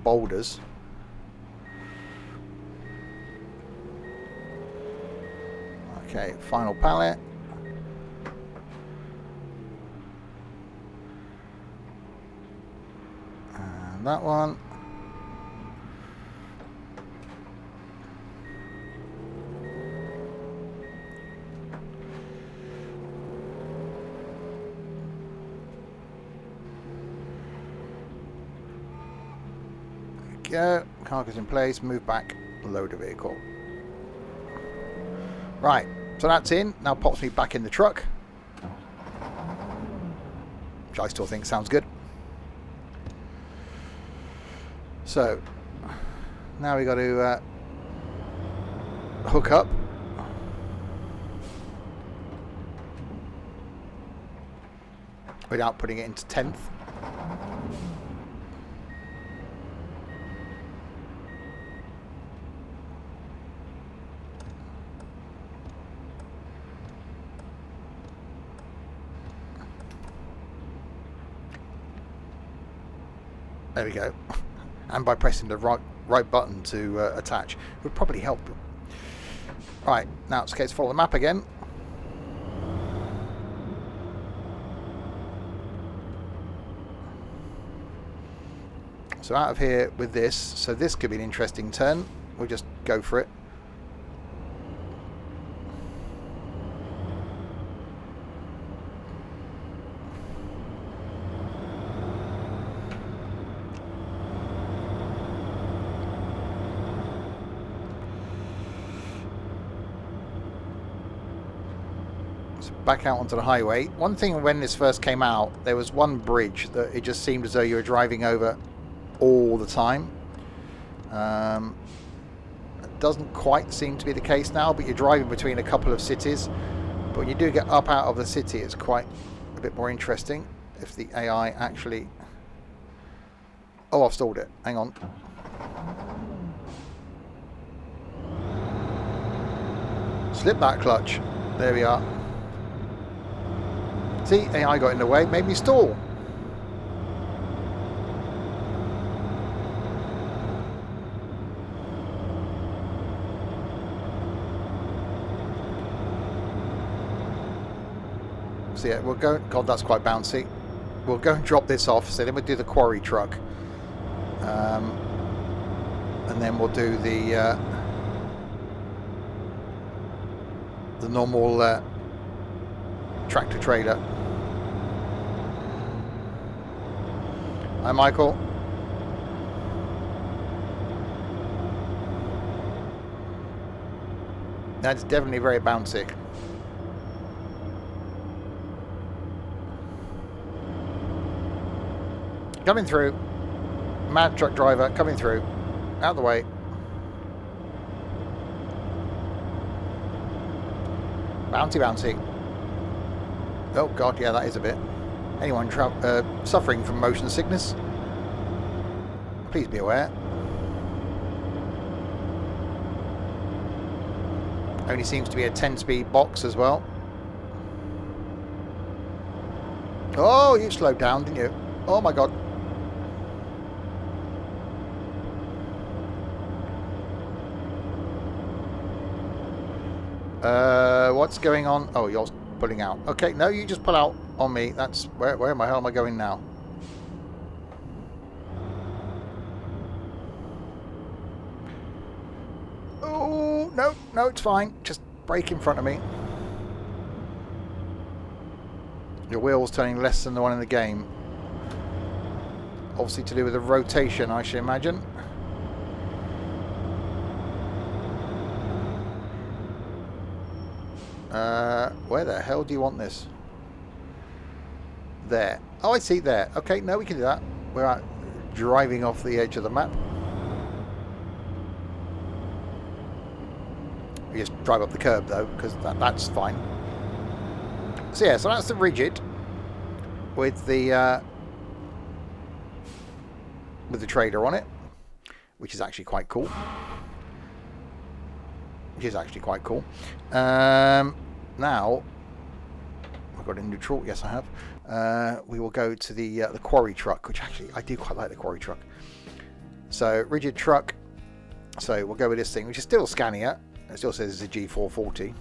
boulders. Okay, final pallet. And that one. Go, carcass in place, move back, load a vehicle. Right, so that's in. Now pops me back in the truck, which I still think sounds good. So now we got to hook up. Without putting it into 10th. There we go. And by pressing the right button to attach would probably help. Right, now it's okay to follow the map again. So out of here with this. So this could be an interesting turn. We'll just go for it. Back out onto the highway. One thing when this first came out, there was one bridge that it just seemed as though you were driving over all the time. It doesn't quite seem to be the case now, but you're driving between a couple of cities. But when you do get up out of the city, it's quite a bit more interesting if the AI actually... Oh, I've stalled it. Hang on. Slip that clutch. There we are. See, AI got in the way, made me stall. So yeah, we'll go. God, that's quite bouncy. We'll go and drop this off. So then we'll do the quarry truck, and then we'll do the normal tractor trailer. Hi, Michael. That's definitely very bouncy. Coming through. Mad truck driver coming through. Out of the way. Bouncy, bouncy. Oh god, yeah, that is a bit. Anyone suffering from motion sickness, please be aware. Only seems to be a 10-speed box as well. Oh, you slowed down, didn't you? Oh my god. What's going on? Oh, you're pulling out. Okay, no, you just pull out on me. That's where the hell am I going now? Oh, no, it's fine. Just brake in front of me. Your wheel's turning less than the one in the game. Obviously to do with the rotation, I should imagine. Where the hell do you want this? There. Oh, I see there. Okay, no, we can do that. We're driving off the edge of the map. You just drive up the curb though, because that's fine. So yeah, so that's the rigid with the trailer on it, which is actually quite cool. Now I've got it in neutral. Yes, I have. We will go to the Quarry truck, which actually I do quite like the Quarry truck. So rigid truck. So we'll go with this thing, which is still Scania. It still says it's a G440,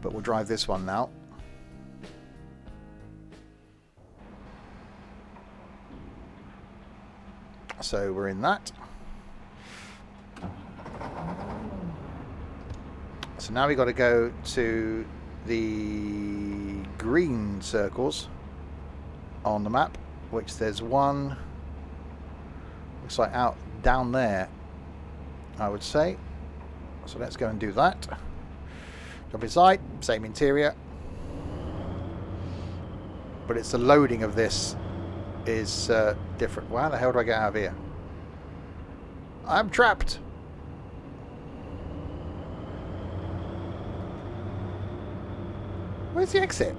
but we'll drive this one now. So we're in that. So now we've got to go to the green circles on the map, which there's one, looks like out down there, I would say. So let's go and do that. Jump inside, same interior. But it's the loading of this is different. How the hell do I get out of here? I'm trapped. Where's the exit?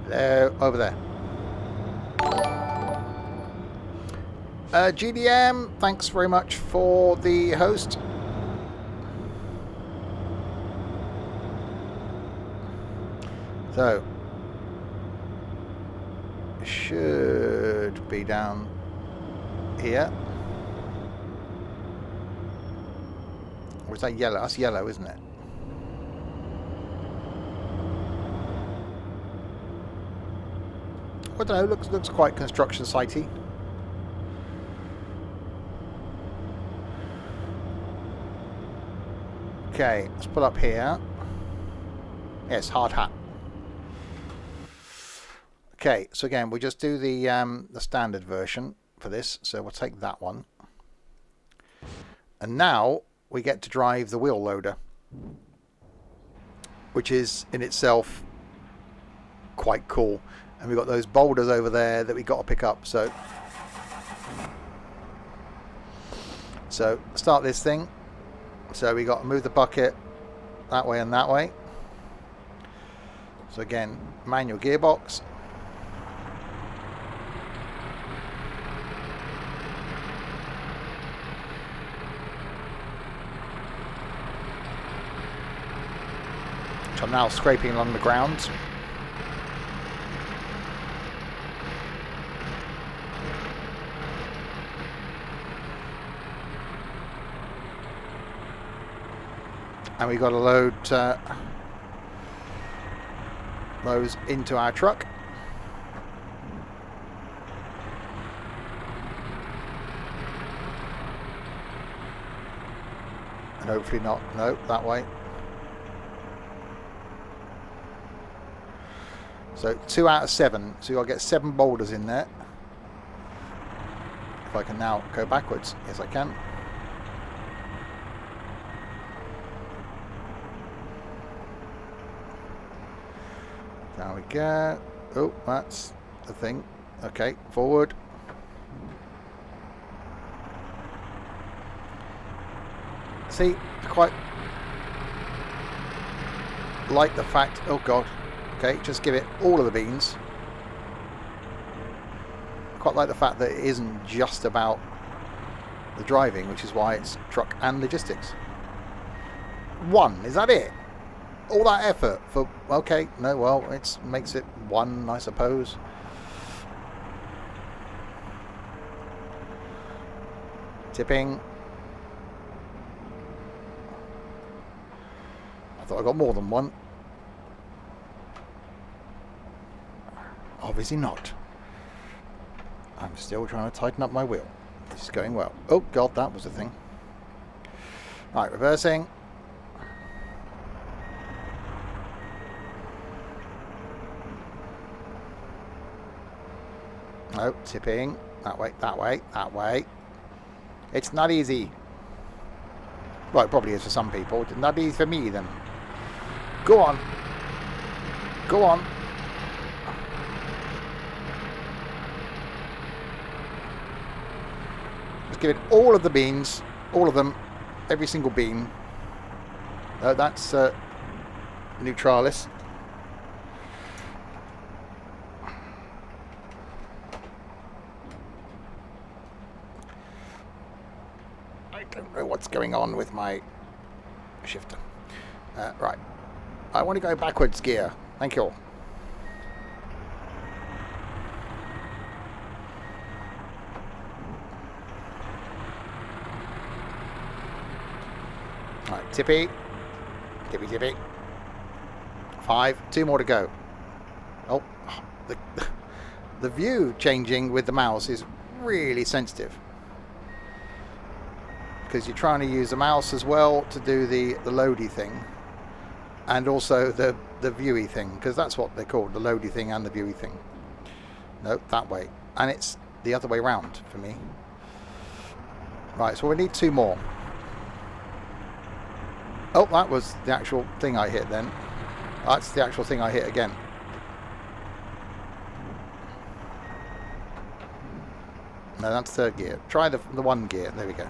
Hello, over there. GDM, thanks very much for the host. So, should be down here. Or is that yellow? That's yellow, isn't it? I don't know, looks quite construction sitey. Okay, let's pull up here. Yes, hard hat. Okay, so again, we just do the standard version for this, so we'll take that one. And now we get to drive the wheel loader, which is in itself quite cool. And we've got those boulders over there that we got to pick up. So start this thing. So we got to move the bucket that way and that way. So again, manual gearbox. Which I'm now scraping along the ground. And we've got to load those into our truck. And hopefully not, no, that way. So 2 out of 7. So you've got to get 7 boulders in there. If I can now go backwards. Yes, I can. There we go. Oh, that's the thing. Okay, forward. See, I quite like the fact... Oh, God. Okay, just give it all of the beans. I quite like the fact that it isn't just about the driving, which is why it's truck and logistics. 1, is that it? All that effort for, okay, no, well, it makes it 1, I suppose. Tipping. I thought I got more than 1. Obviously not. I'm still trying to tighten up my wheel. This is going well. Oh, God, that was the thing. Right, reversing. No, tipping. That way, that way, that way. It's not easy. Well, it probably is for some people. It's not easy for me, then. Go on. Go on. Just give it all of the beans. All of them. every single beam. That's neutralis. I don't know what's going on with my shifter. Right. I want to go backwards gear. Thank you. Right, tippy. Tippy, tippy. 5. 2 more to go. Oh, the view changing with the mouse is really sensitive. Because you're trying to use the mouse as well to do the loady thing. And also the viewy thing. Because that's what they're called. The loady thing and the viewy thing. No, that way. And it's the other way round for me. Right, so we need 2 more. Oh, that was the actual thing I hit then. That's the actual thing I hit again. No, that's 3rd gear. Try the 1 gear. There we go.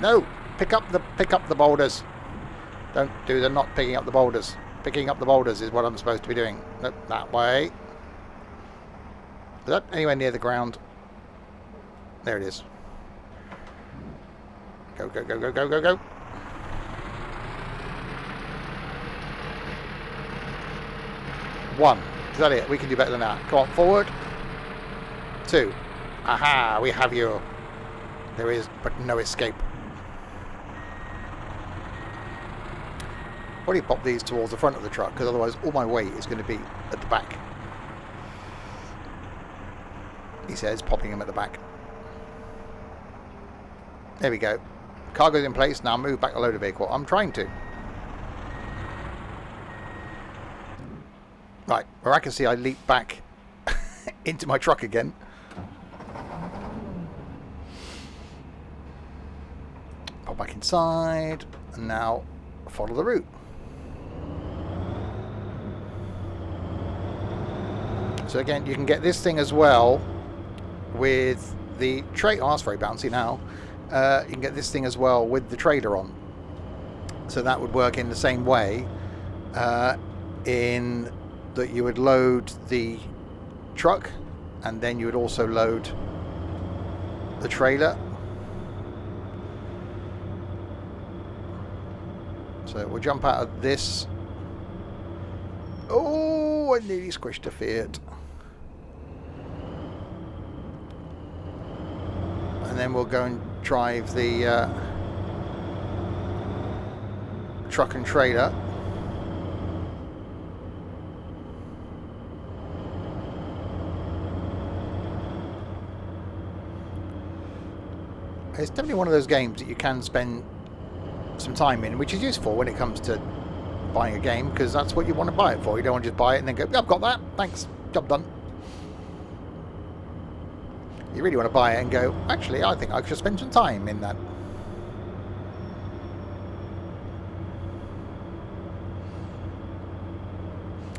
No! Pick up the boulders. Don't do the not picking up the boulders. Picking up the boulders is what I'm supposed to be doing. Nope, that way. Is that anywhere near the ground? There it is. Go, go, go, go, go, go, go. 1. Is that it? We can do better than that. Come on, forward. 2. Aha, we have you. There is but no escape. Probably pop these towards the front of the truck, because otherwise all my weight is going to be at the back. He says, popping them at the back. There we go. Cargo's in place. Now move back the loader vehicle. I'm trying to. Right. Miraculously, I leap back into my truck again. Pop back inside. And now follow the route. So again, you can get this thing as well with the trailer. Oh, that's very bouncy now. You can get this thing as well with the trailer on. So that would work in the same way, in that you would load the truck and then you would also load the trailer. So we'll jump out of this. Oh, I nearly squished a Fiat. And then we'll go and drive the truck and trailer. It's definitely one of those games that you can spend some time in, which is useful when it comes to buying a game, because that's what you want to buy it for. You don't want to just buy it and then go, I've got that, thanks, job done. You really want to buy it and go, actually, I think I should spend some time in that.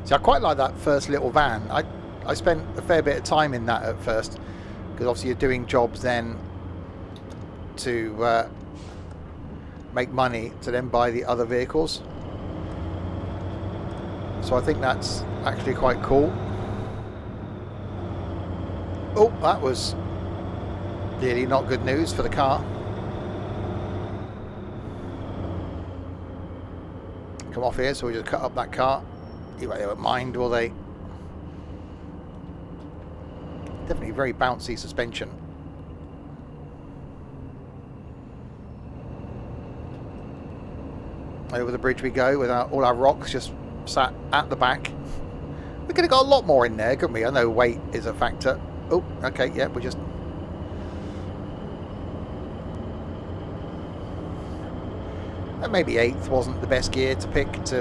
See, I quite like that first little van. I spent a fair bit of time in that at first, because obviously you're doing jobs then to make money to then buy the other vehicles. So I think that's actually quite cool. Oh, that was really not good news for the car. Come off here, so we just cut up that car. They won't mind, will they? Definitely very bouncy suspension. Over the bridge we go with all our rocks just sat at the back. We could have got a lot more in there, couldn't we? I know weight is a factor. Oh, okay, yeah, we just... And maybe 8th wasn't the best gear to pick to,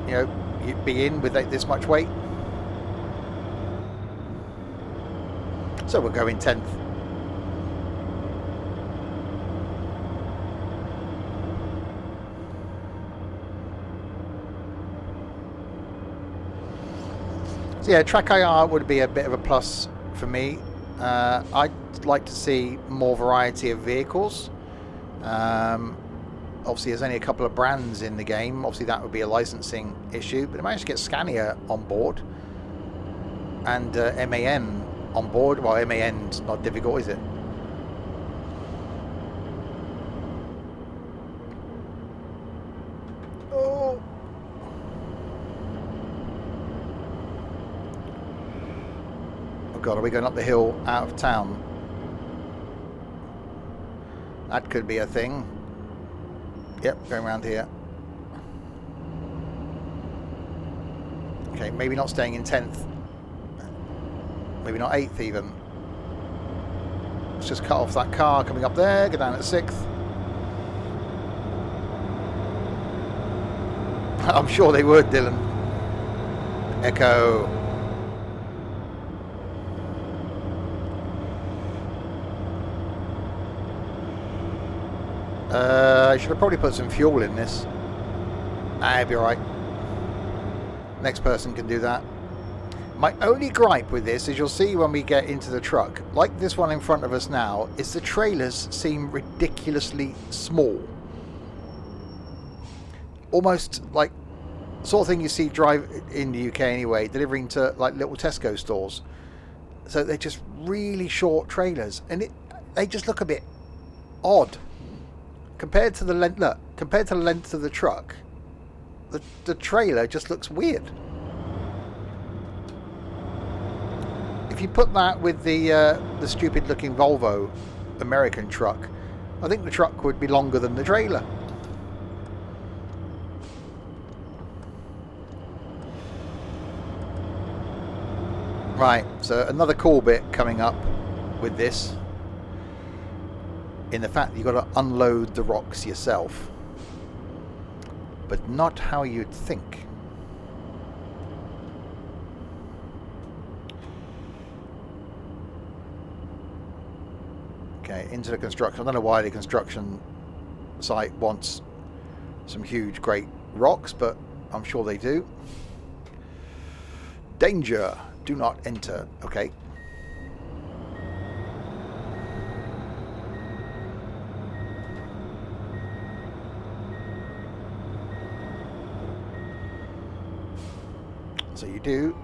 you know, be in with this much weight. So we'll go in 10th. So yeah, track IR would be a bit of a plus for me. I'd like to see more variety of vehicles. Obviously, there's only a couple of brands in the game. Obviously, that would be a licensing issue. But I managed to get Scania on board and MAN on board. Well, MAN's not difficult, is it? Oh. Oh God, are we going up the hill out of town? That could be a thing. Yep, going around here. Okay, maybe not staying in 10th. Maybe not 8th even. Let's just cut off that car coming up there, go down at 6th. I'm sure they would, Dylan. Echo. I should have probably put some fuel in this. I'll be alright. Next person can do that. My only gripe with this, as you'll see when we get into the truck, like this one in front of us now, is the trailers seem ridiculously small. Almost like sort of thing you see drive in the UK anyway, delivering to like little Tesco stores. So they're just really short trailers, and they just look a bit odd compared to the length. Look, compared to the length of the truck, the trailer just looks weird. If you put that with the stupid looking Volvo American truck, I think the truck would be longer than the trailer. Right, so another cool bit coming up with this, in the fact that you've got to unload the rocks yourself, but not how you'd think. Okay, into the construction. I don't know why the construction site wants some huge, great rocks, but I'm sure they do. Danger! Do not enter. Okay. So you do.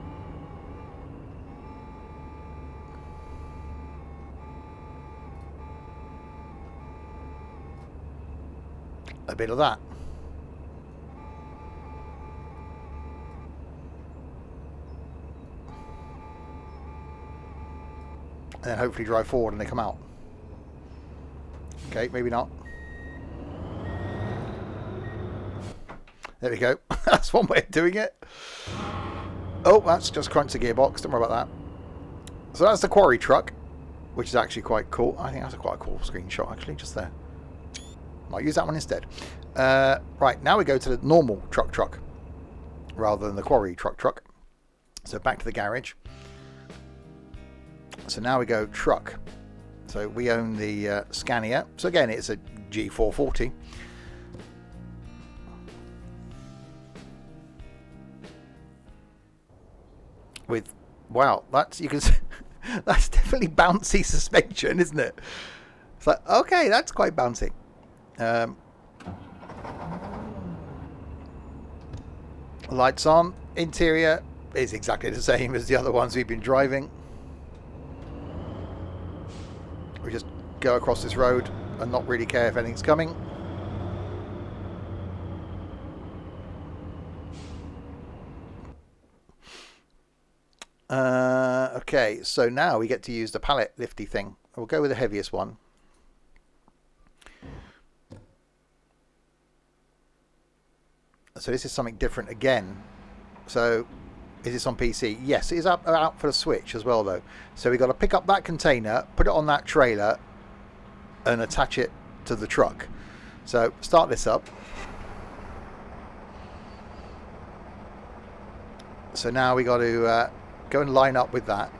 A bit of that. And then hopefully drive forward and they come out. Okay, maybe not. There we go. That's one way of doing it. Oh, that's just crunched the gearbox. Don't worry about that. So that's the Quarry truck, which is actually quite cool. I think that's quite a cool screenshot, actually, just there. Might use that one instead. Right, now we go to the normal truck, rather than the Quarry truck. So back to the garage. So now we go truck. So we own the Scania. So again, it's a G440. With, wow, that's, you can see, that's definitely bouncy suspension, isn't it? It's like, okay, that's quite bouncy. Lights on. Interior is exactly the same as the other ones we've been driving. We just go across this road and not really care if anything's coming. Okay, so now we get to use the pallet lifty thing. We'll go with the heaviest one. So this is something different again. So is this on PC? Yes, it is out for the Switch as well though. So we've got to pick up that container, put it on that trailer and attach it to the truck. So start this up. So now we got to go and line up with that.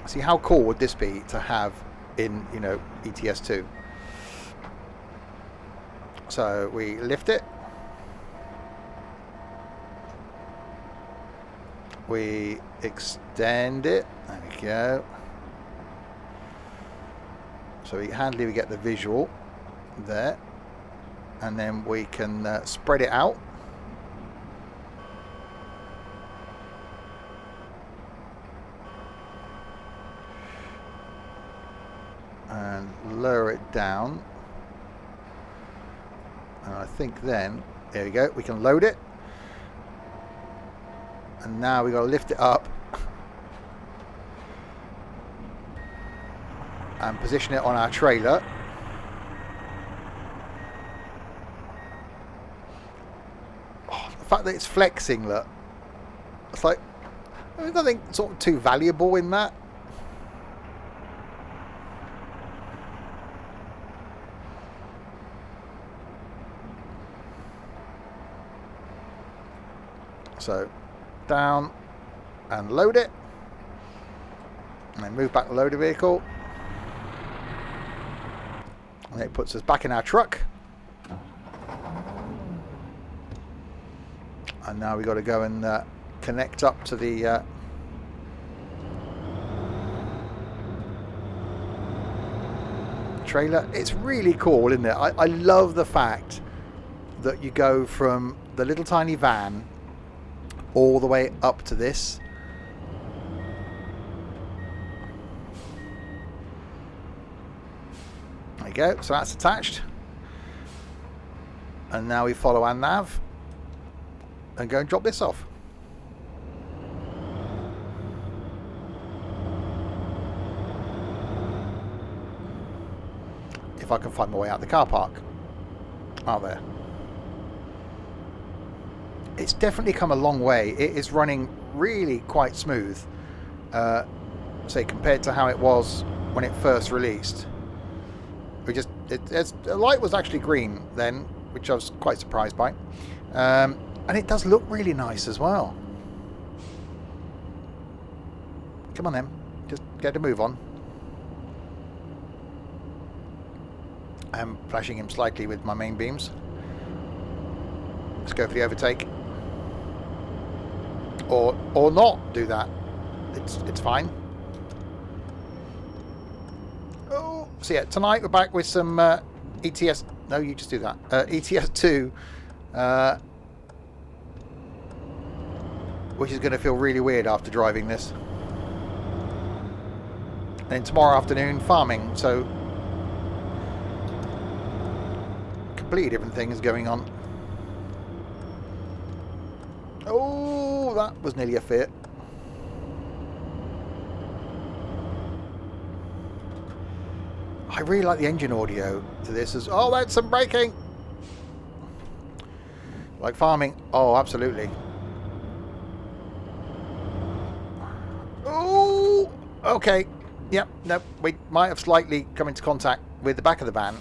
See, how cool would this be to have in, you know, ETS2? So we lift it. we extend it. There we go. So handily we get the visual there, and then we can spread it out. And lower it down. And I think then, there we go, we can load it. And now we've got to lift it up and position it on our trailer. Oh, the fact that it's flexing, look. It's like, there's nothing sort of too valuable in that. So down and load it, and then move back the loader vehicle, and it puts us back in our truck. And now we've got to go and connect up to the trailer. It's really cool, isn't it? I love the fact that you go from the little tiny van all the way up to this. There you go, so that's attached. And now we follow our nav and go and drop this off. If I can find my way out the car park. Oh, there. It's definitely come a long way. It is running really quite smooth, say compared to how it was when it first released. The light was actually green then, which I was quite surprised by, and it does look really nice as well. Come on then, just get a move on. I'm flashing him slightly with my main beams. Let's go for the overtake. Or not do that. It's fine. Oh, so yeah, tonight we're back with some ETS. No, you just do that. ETS2, which is going to feel really weird after driving this. And then tomorrow afternoon, farming. So completely different things going on. Oh, that was nearly a fit. I really like the engine audio to this. Oh, that's some braking. Like farming. Oh, absolutely. Oh, okay. Yep, no, we might have slightly come into contact with the back of the van.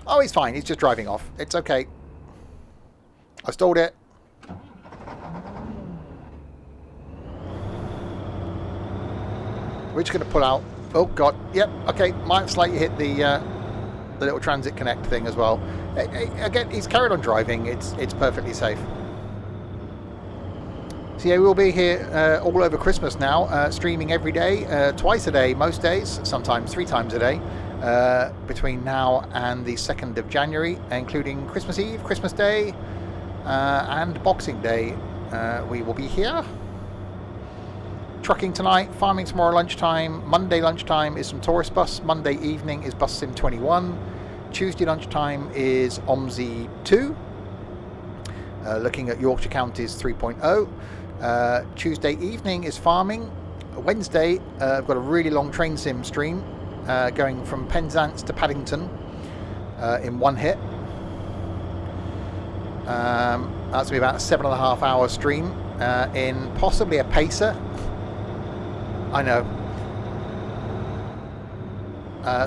Oh, he's fine. He's just driving off. It's okay. I stalled it. We're just going to pull out. Oh god, yep, okay, might have slightly hit the little transit connect thing as well. Again, he's carried on driving. It's perfectly safe. So yeah, we'll be here all over Christmas now, streaming every day, twice a day, most days, sometimes 3 times a day, between now and the 2nd of January, including Christmas Eve, Christmas Day, and Boxing Day. We will be here. Trucking tonight, farming tomorrow lunchtime. Monday lunchtime is some tourist bus. Monday evening is bus sim 21. Tuesday lunchtime is OMSI 2. Looking at Yorkshire Counties 3.0. Tuesday evening is farming. Wednesday, I've got a really long train sim stream going from Penzance to Paddington in one hit. That's going to be about a 7.5 hour stream in possibly a pacer. I know.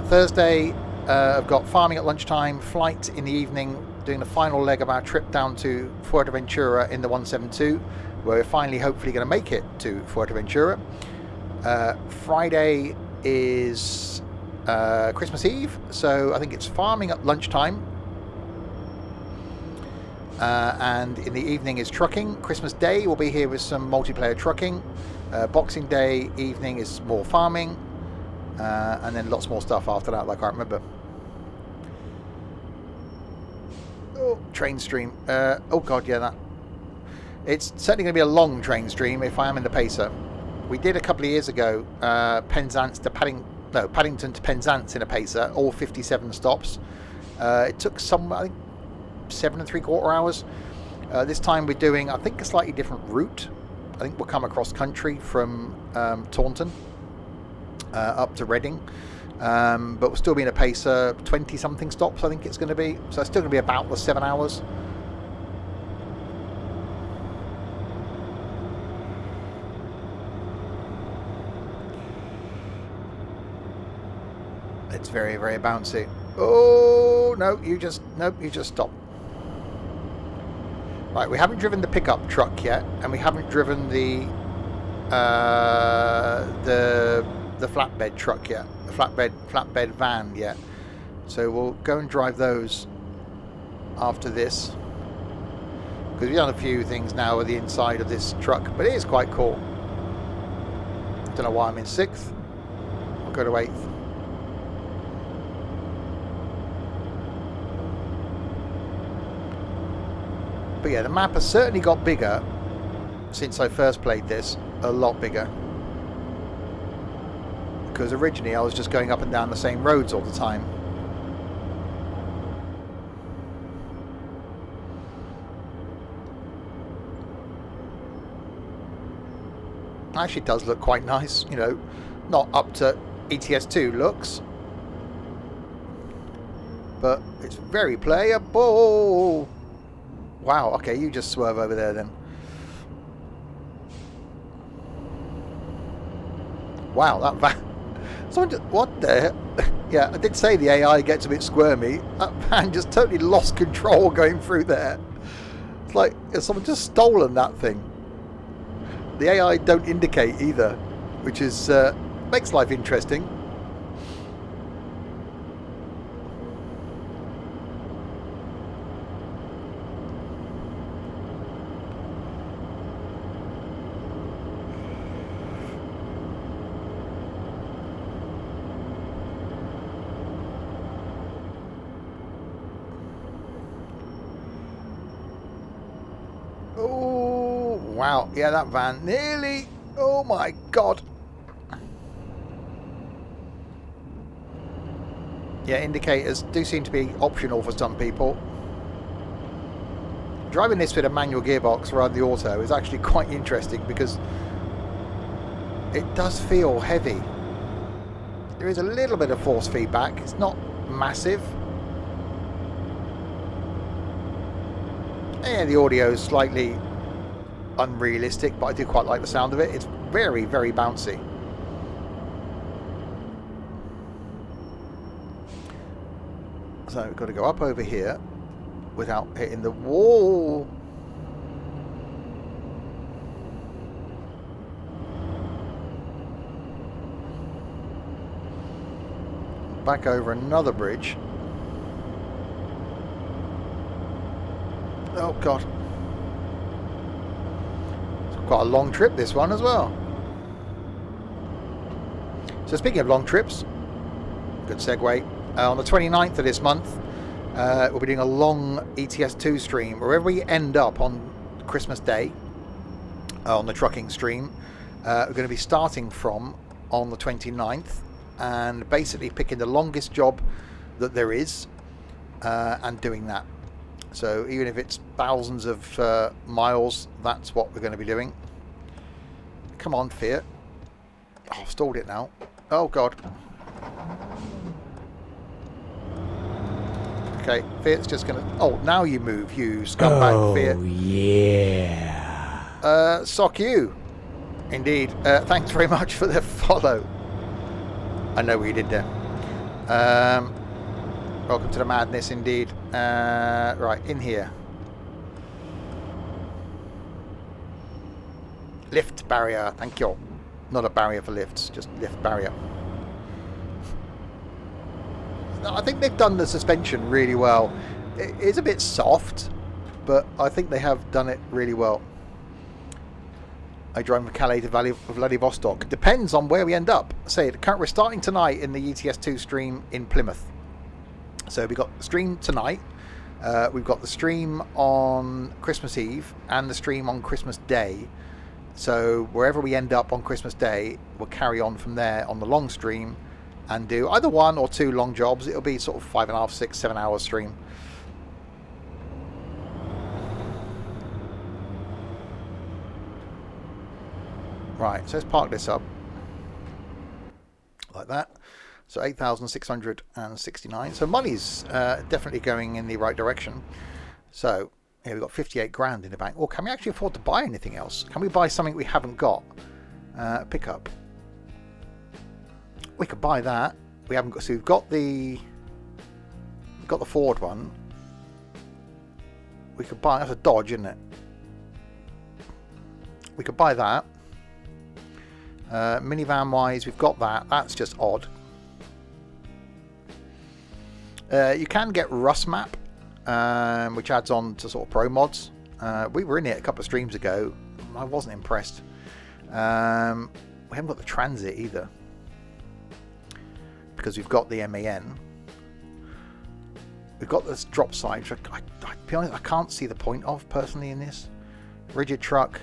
Thursday, I've got farming at lunchtime, flight in the evening, doing the final leg of our trip down to Fuerteventura in the 172, where we're finally hopefully going to make it to Fuerteventura. Friday is Christmas Eve, so I think it's farming at lunchtime. And in the evening is trucking. Christmas Day we'll be here with some multiplayer trucking. Boxing Day evening is more farming. And then lots more stuff after that, like I can't remember. Oh, train stream. Oh god, yeah, that. It's certainly going to be a long train stream if I am in the Pacer. We did a couple of years ago, Penzance to Paddington to Penzance in a Pacer, all 57 stops. It took I think 7 3/4 hours. This time we're doing, I think, a slightly different route. I think we'll come across country from Taunton up to Reading. But we'll still be in a Pacer, 20 something stops I think it's going to be. So it's still going to be about the 7 hours. It's very, very bouncy. Oh, no, you just stop. Right, we haven't driven the pickup truck yet, and we haven't driven the flatbed truck yet, the flatbed van yet. So we'll go and drive those after this, because we've done a few things now with the inside of this truck, but it is quite cool. Don't know why I'm in 6th. I'll go to 8th. But yeah, the map has certainly got bigger since I first played this, a lot bigger. Because originally I was just going up and down the same roads all the time. Actually, it does look quite nice, you know, not up to ETS2 looks, but it's very playable. Wow, okay, you just swerve over there then. Wow, that van. Someone just, what the? Yeah, I did say the AI gets a bit squirmy. That van just totally lost control going through there. It's like someone just stolen that thing. The AI don't indicate either, which is makes life interesting. Oh, wow. Yeah, that van nearly... Oh, my God. Yeah, indicators do seem to be optional for some people. Driving this with a manual gearbox rather than the auto is actually quite interesting because it does feel heavy. There is a little bit of force feedback. It's not massive. Yeah, the audio is slightly unrealistic, but I do quite like the sound of it. It's very, very bouncy. So we've got to go up over here without hitting the wall. Back over another bridge. Oh God. It's quite a long trip, this one as well. So speaking of long trips, good segue. On the 29th of this month, we'll be doing a long ETS2 stream. Wherever we end up on Christmas Day, on the trucking stream, we're going to be starting from on the 29th and basically picking the longest job that there is and doing that. So even if it's thousands of miles, that's what we're going to be doing. Come on, Fiat. Oh, I've stalled it now. Oh, God. Okay, Fiat's just going to... Oh, now you move, you scumbag, Fiat. Oh, yeah. Sock you. Indeed. Thanks very much for the follow. I know what you did there. Welcome to the madness, indeed. Right, in here. Lift barrier, thank you. Not a barrier for lifts, just lift barrier. I think they've done the suspension really well. It is a bit soft, but I think they have done it really well. I drive from Calais to Vladivostok. Depends on where we end up. Say, we're starting tonight in the ETS2 stream in Plymouth. So we've got the stream tonight. We've got the stream on Christmas Eve and the stream on Christmas Day. So wherever we end up on Christmas Day, we'll carry on from there on the long stream and do either 1 or 2 long jobs. It'll be sort of 5.5, 6, 7 hour stream. Right, so let's park this up like that. So 8,669. So money's definitely going in the right direction. So here we've got 58 grand in the bank. Or can we actually afford to buy anything else? Can we buy something we haven't got? Pickup. We could buy that. We haven't got. So we've got the Ford one. We could buy. That's a Dodge, isn't it? We could buy that. Minivan wise, we've got that. That's just odd. You can get Rust Map, which adds on to sort of pro mods. We were in it a couple of streams ago. I wasn't impressed. We haven't got the Transit either, because we've got the MAN. We've got this drop side, which I be honest, I can't see the point of personally in this. Rigid truck.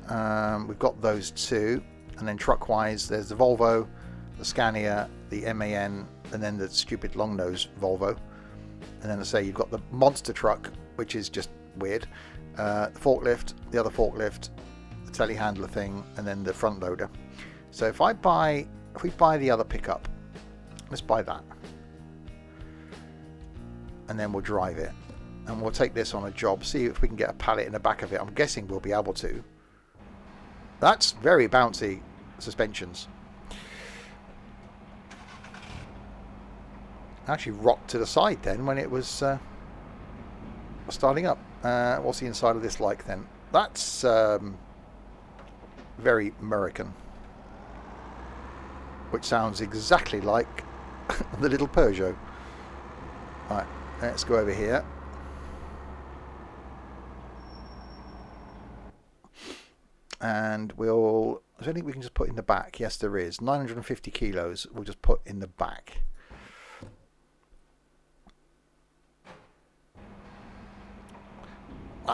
We've got those 2. And then truck-wise, there's the Volvo, the Scania, the MAN, and then the stupid long-nose Volvo. And then I say you've got the monster truck, which is just weird. The forklift, the other forklift, the telehandler thing, and then the front loader. So if we buy the other pickup, let's buy that. And then we'll drive it. And we'll take this on a job, see if we can get a pallet in the back of it. I'm guessing we'll be able to. That's very bouncy suspensions. Actually rocked to the side then when it was starting up. What's the inside of this like then? That's very American, which sounds exactly like the little Peugeot. Right, let's go over here. And we'll... Is there anything we can just put in the back? Yes, there is. 950 kilos we'll just put in the back.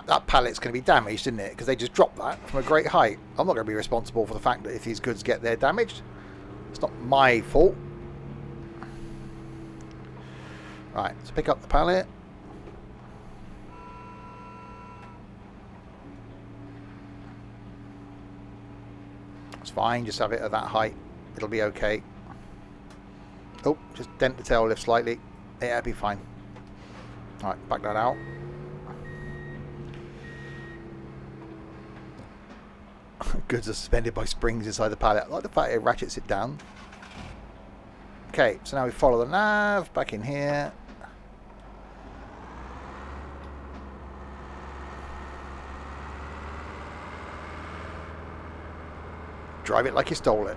That pallet's going to be damaged, isn't it? Because they just dropped that from a great height. I'm not going to be responsible for the fact that if these goods get there damaged. It's not my fault. Right, let's pick up the pallet. It's fine, just have it at that height. It'll be okay. Oh, just dent the tail lift slightly. Yeah, it'll be fine. Alright, back that out. Goods are suspended by springs inside the pallet. I like the fact it ratchets it down. Okay, so now we follow the nav back in here. Drive it like you stole it.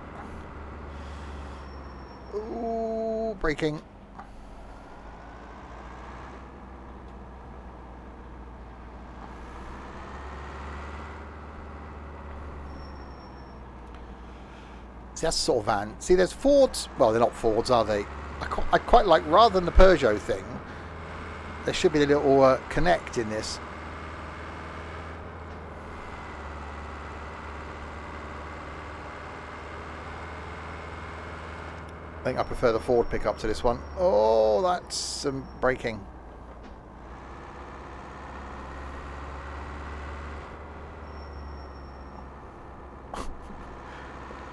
Ooh, braking. See, that's the sort of van. See, there's Fords. Well, they're not Fords, are they? I quite like, rather than the Peugeot thing, there should be a little Connect in this. I think I prefer the Ford pickup to this one. Oh, that's some braking.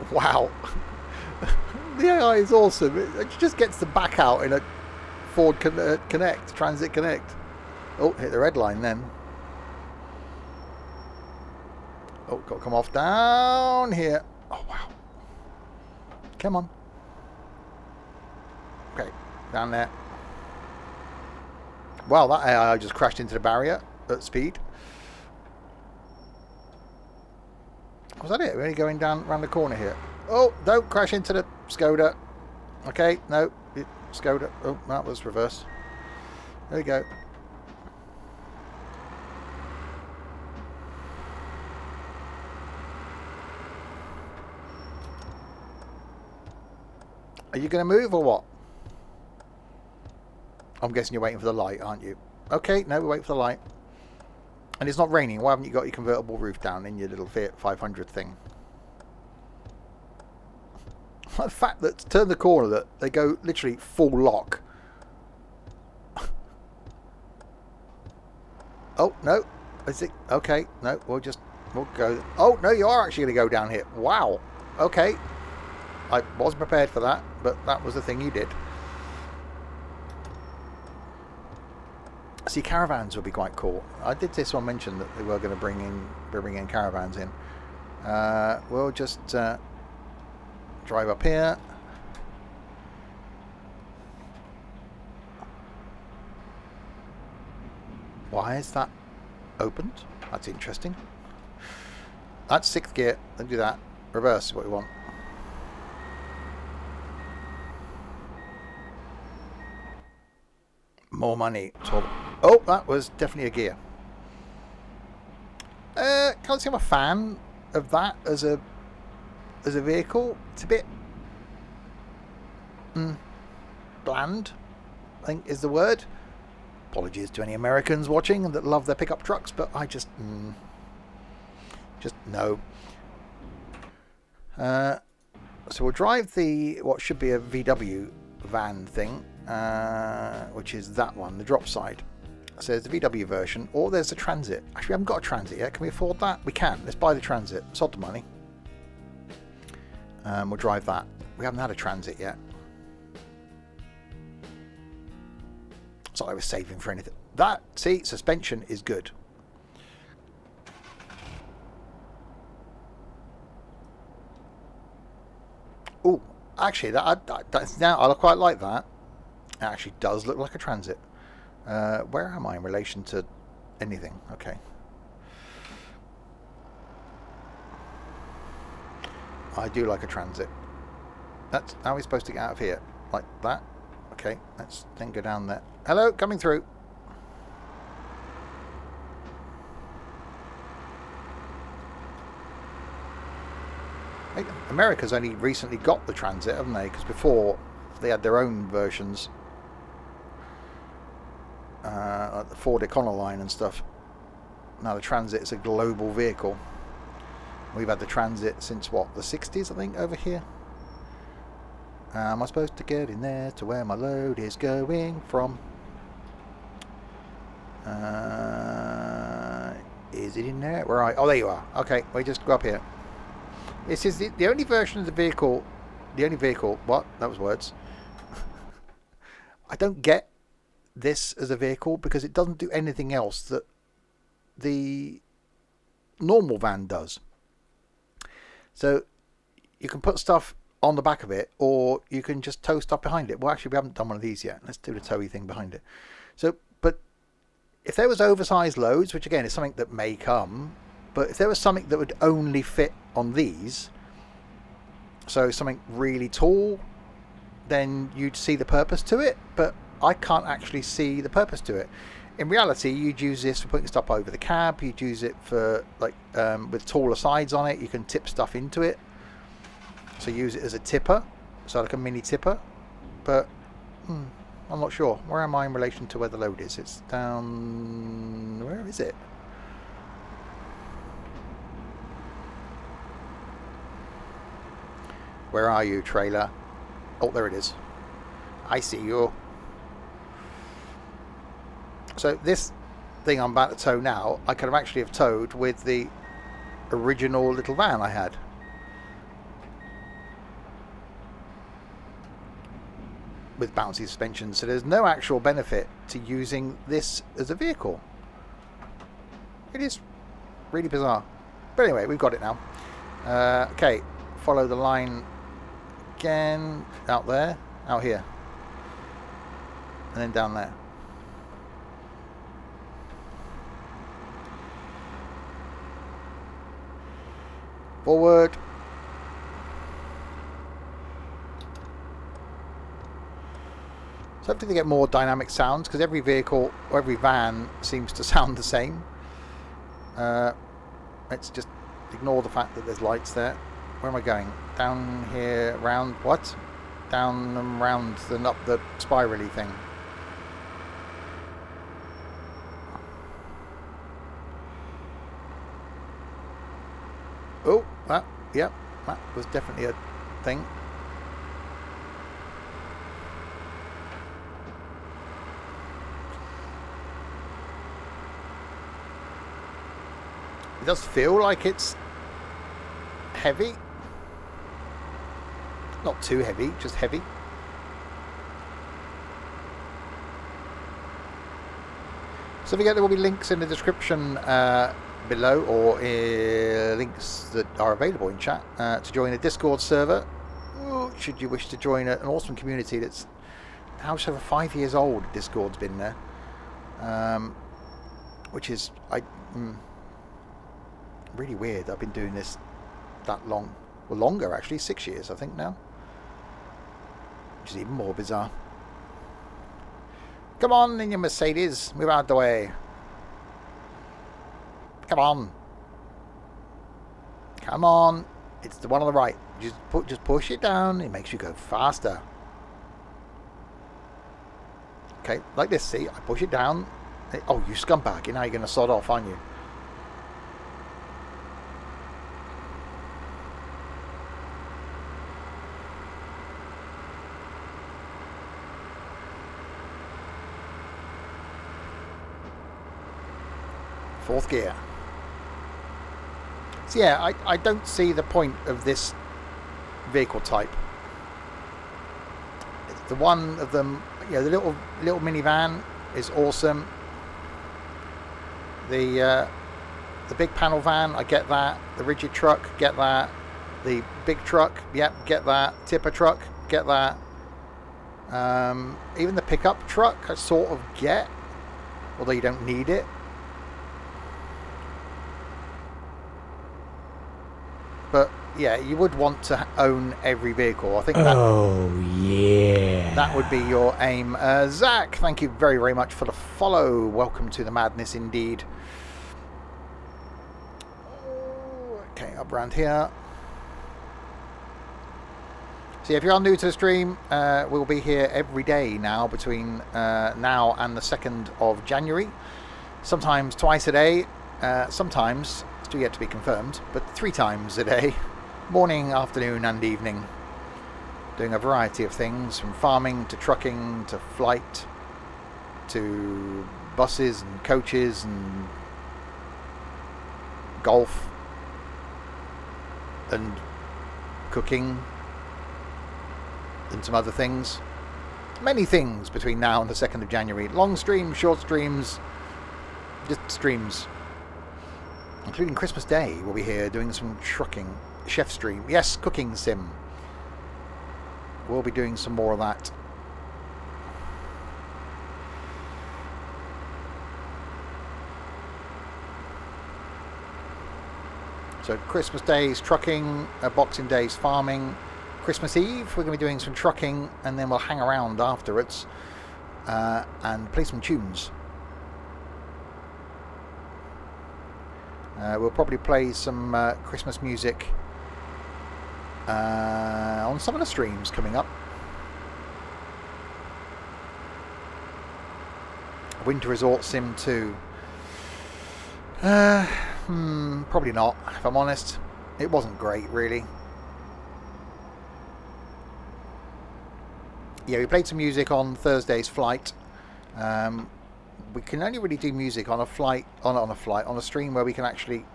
Wow. The AI is awesome. It just gets the back out in a Ford Connect, Transit Connect. Oh, hit the red line then. Oh, got to come off down here. Oh, wow. Come on. Okay, down there. Wow, that AI just crashed into the barrier at speed. Was that it? We're only going down around the corner here. Oh, don't crash into the Skoda. Okay, no, Skoda. Oh, that was reverse. There we go. Are you going to move or what? I'm guessing you're waiting for the light, aren't you? Okay, no, we're waiting for the light. And it's not raining. Why haven't you got your convertible roof down in your little Fiat 500 thing? The fact that to turn the corner that they go literally full lock. Oh, no. Is it? Okay, no, we'll go. Oh, no, you are actually going to go down here. Wow. Okay. I wasn't prepared for that, but that was the thing you did. See, caravans would be quite cool. I did this one mention that they were going to bring in caravans in. We'll just drive up here. Why is that opened? That's interesting. That's 6th gear. Don't do that. Reverse is what we want. More money. Oh, that was definitely a gear. Can't say I'm a fan of that as a vehicle. It's a bit bland, I think is the word. Apologies to any Americans watching that love their pickup trucks, but I just no. So we'll drive the what should be a VW van thing, which is that one, the drop side. So there's the VW version, or there's the Transit. Actually, we haven't got a Transit yet. Can we afford that? We can. Let's buy the Transit. Sod the money. We'll drive that. We haven't had a Transit yet. It's not like we're saving for anything. That, see, suspension is good. Oh, actually, that's now I quite like that. It actually does look like a Transit. Where am I in relation to anything? Okay. I do like a Transit. That's how we're supposed to get out of here. Like that. Okay, let's then go down there. Hello, coming through. America's only recently got the Transit, haven't they? Because before they had their own versions. Like the Ford Econoline and stuff. Now the Transit is a global vehicle. We've had the Transit since what, the 60s I think, over here. Am I supposed to get in there to where my load is going from? Is it in there? Where are I? Oh, there you are. Okay, we just go up here. This is the only version of the vehicle. The only vehicle. What? That was words. I don't get this as a vehicle because it doesn't do anything else that the normal van does. So you can put stuff on the back of it, or you can just tow stuff behind it. Well, actually, we haven't done one of these yet. Let's do the towy thing behind it. So, but if there was oversized loads, which again is something that may come, but if there was something that would only fit on these, so something really tall, then you'd see the purpose to it. But I can't actually see the purpose to it. In reality, you'd use this for putting stuff over the cab. You'd use it for like with taller sides on it. You can tip stuff into it. So use it as a tipper, so like a mini tipper. But I'm not sure. Where am I in relation to where the load is? It's down. Where is it? Where are you, trailer? Oh, there it is. I see you. So this thing I'm about to tow now, I could have actually have towed with the original little van I had. With bouncy suspension, so there's no actual benefit to using this as a vehicle. It is really bizarre. But anyway, we've got it now. Okay, follow the line again, out there, out here, and then down there. Forward. So hopefully they get more dynamic sounds, because every vehicle or every van seems to sound the same. Let's just ignore the fact that there's lights there. Where am I going? Down here, round, what? down and round and up the spirally thing. Oh, yep, that was definitely a thing. It does feel like it's heavy. Not too heavy, just heavy. So don't forget there will be links in the description below, or links that are available in chat to join a Discord server. Ooh, should you wish to join an awesome community that's now just over 5 years old. Discord's been there, which is really weird. I've been doing this that long, well, longer actually, 6 years I think now, which is even more bizarre. Come on in your Mercedes, move out the way. Come on. Come on. It's the one on the right. Just push it down. It makes you go faster. Okay, like this. See, I push it down. Oh, you scumbag. Now you're going to sod off, aren't you? Fourth gear. So yeah, I don't see the point of this vehicle type. It's the one of them, you know, the little minivan is awesome. The big panel van, I get that. The rigid truck, get that. The big truck, yep, get that. Tipper truck, get that. Even the pickup truck, I sort of get, although you don't need it. But yeah, you would want to own every vehicle. I think that, that would be your aim. Zach, thank you very, very much for the follow. Welcome to the madness indeed. Okay, up around here. So if you are new to the stream, we'll be here every day now between now and the 2nd of January. Sometimes twice a day, sometimes, still yet to be confirmed, but 3 times a day, morning, afternoon and evening, doing a variety of things, from farming to trucking to flight to buses and coaches and golf and cooking and some other things. Many things between now and the 2nd of January. Long streams, short streams, just streams. Including Christmas Day, we'll be here doing some trucking. Chef stream. Yes, cooking sim. We'll be doing some more of that. So Christmas Day's trucking, Boxing Day's farming. Christmas Eve, we're going to be doing some trucking, and then we'll hang around afterwards and play some tunes. We'll probably play some Christmas music on some of the streams coming up. Winter Resort Sim 2. Probably not, if I'm honest. It wasn't great, really. Yeah, we played some music on Thursday's flight. We can only really do music on a flight, on a stream where we can actually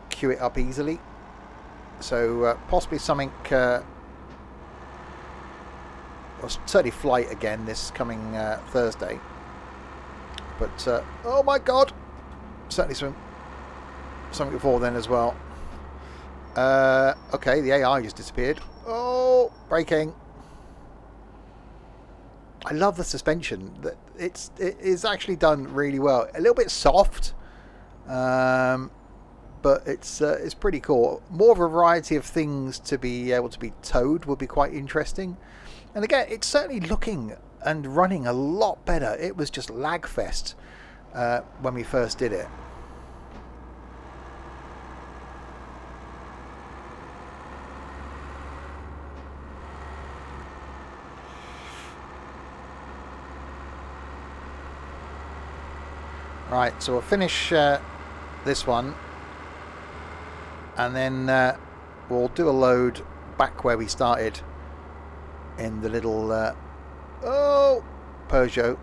queue it up easily. So possibly something, well, certainly flight again this coming Thursday. But oh my god, certainly something before then as well. Okay, the AI just disappeared. Oh, braking. I love the suspension. It is actually done really well. A little bit soft, but it's pretty cool. More of a variety of things to be able to be towed would be quite interesting. And again, it's certainly looking and running a lot better. It was just lag fest when we first did it. Right, so we'll finish this one, and then we'll do a load back where we started in the little Peugeot.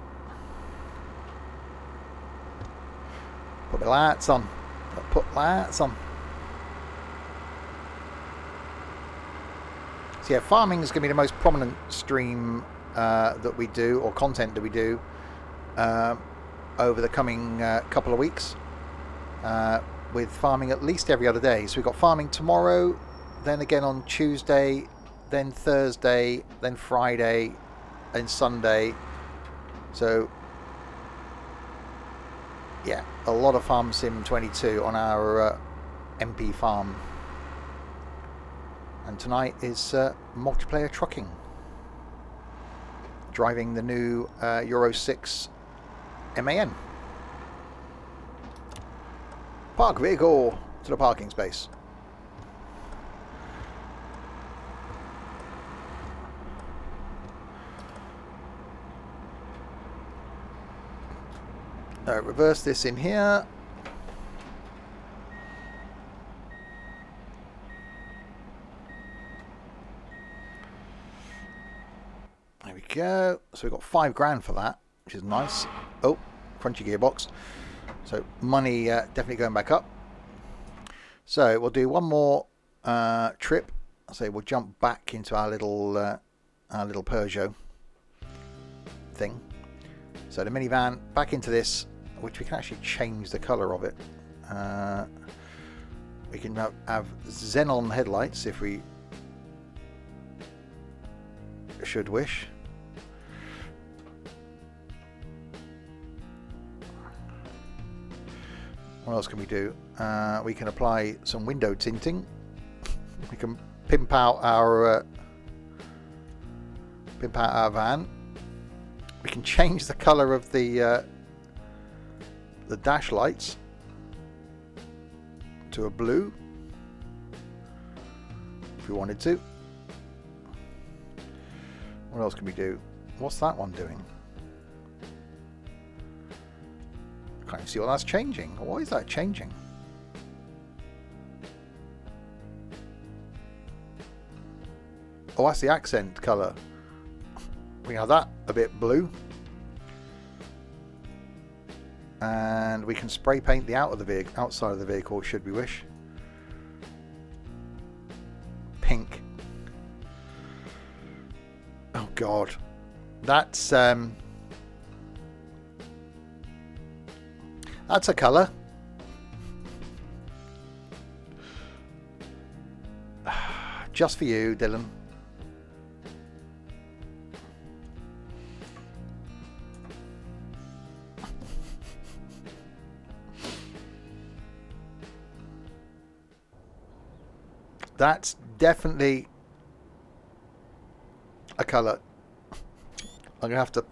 Put the lights on. Put lights on. So yeah, farming is going to be the most prominent stream that we do, or content that we do, over the coming couple of weeks, with farming at least every other day. So we've got farming tomorrow, then again on Tuesday, then Thursday, then Friday, and Sunday. So yeah, a lot of Farm Sim 22 on our MP farm. And tonight is multiplayer trucking, driving the new Euro 6 MAN. Park vehicle to the parking space. Reverse this in here. There we go. So we've got £5 for that, which is nice. Oh, crunchy gearbox. So money definitely going back up. So we'll do one more trip. So we'll jump back into our little Peugeot thing. So the minivan back into this, which we can actually change the colour of it. We can have xenon headlights if we should wish. What else can we do? We can apply some window tinting. We can pimp out our van. We can change the colour of the dash lights to a blue if we wanted to. What else can we do? What's that one doing? I can't even see what that's changing. Why is that changing? Oh, that's the accent colour. We have that a bit blue. And we can spray paint the outside of the vehicle should we wish. Pink. Oh god. That's a colour. Just for you, Dylan. That's definitely a colour. I'm going to have to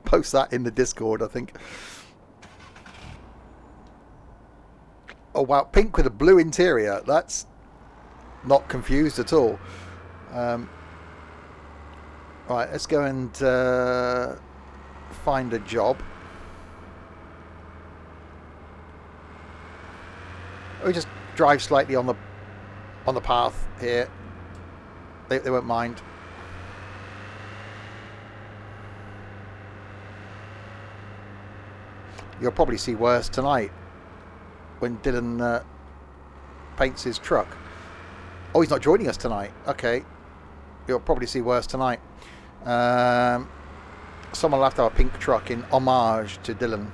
post that in the Discord, I think. Oh wow, pink with a blue interior. That's not confused at all. Right, let's go and find a job. We just drive slightly on the path here. They won't mind. You'll probably see worse tonight when Dylan paints his truck. Oh, he's not joining us tonight. Okay. You'll probably see worse tonight. Someone will have to have a pink truck in homage to Dylan.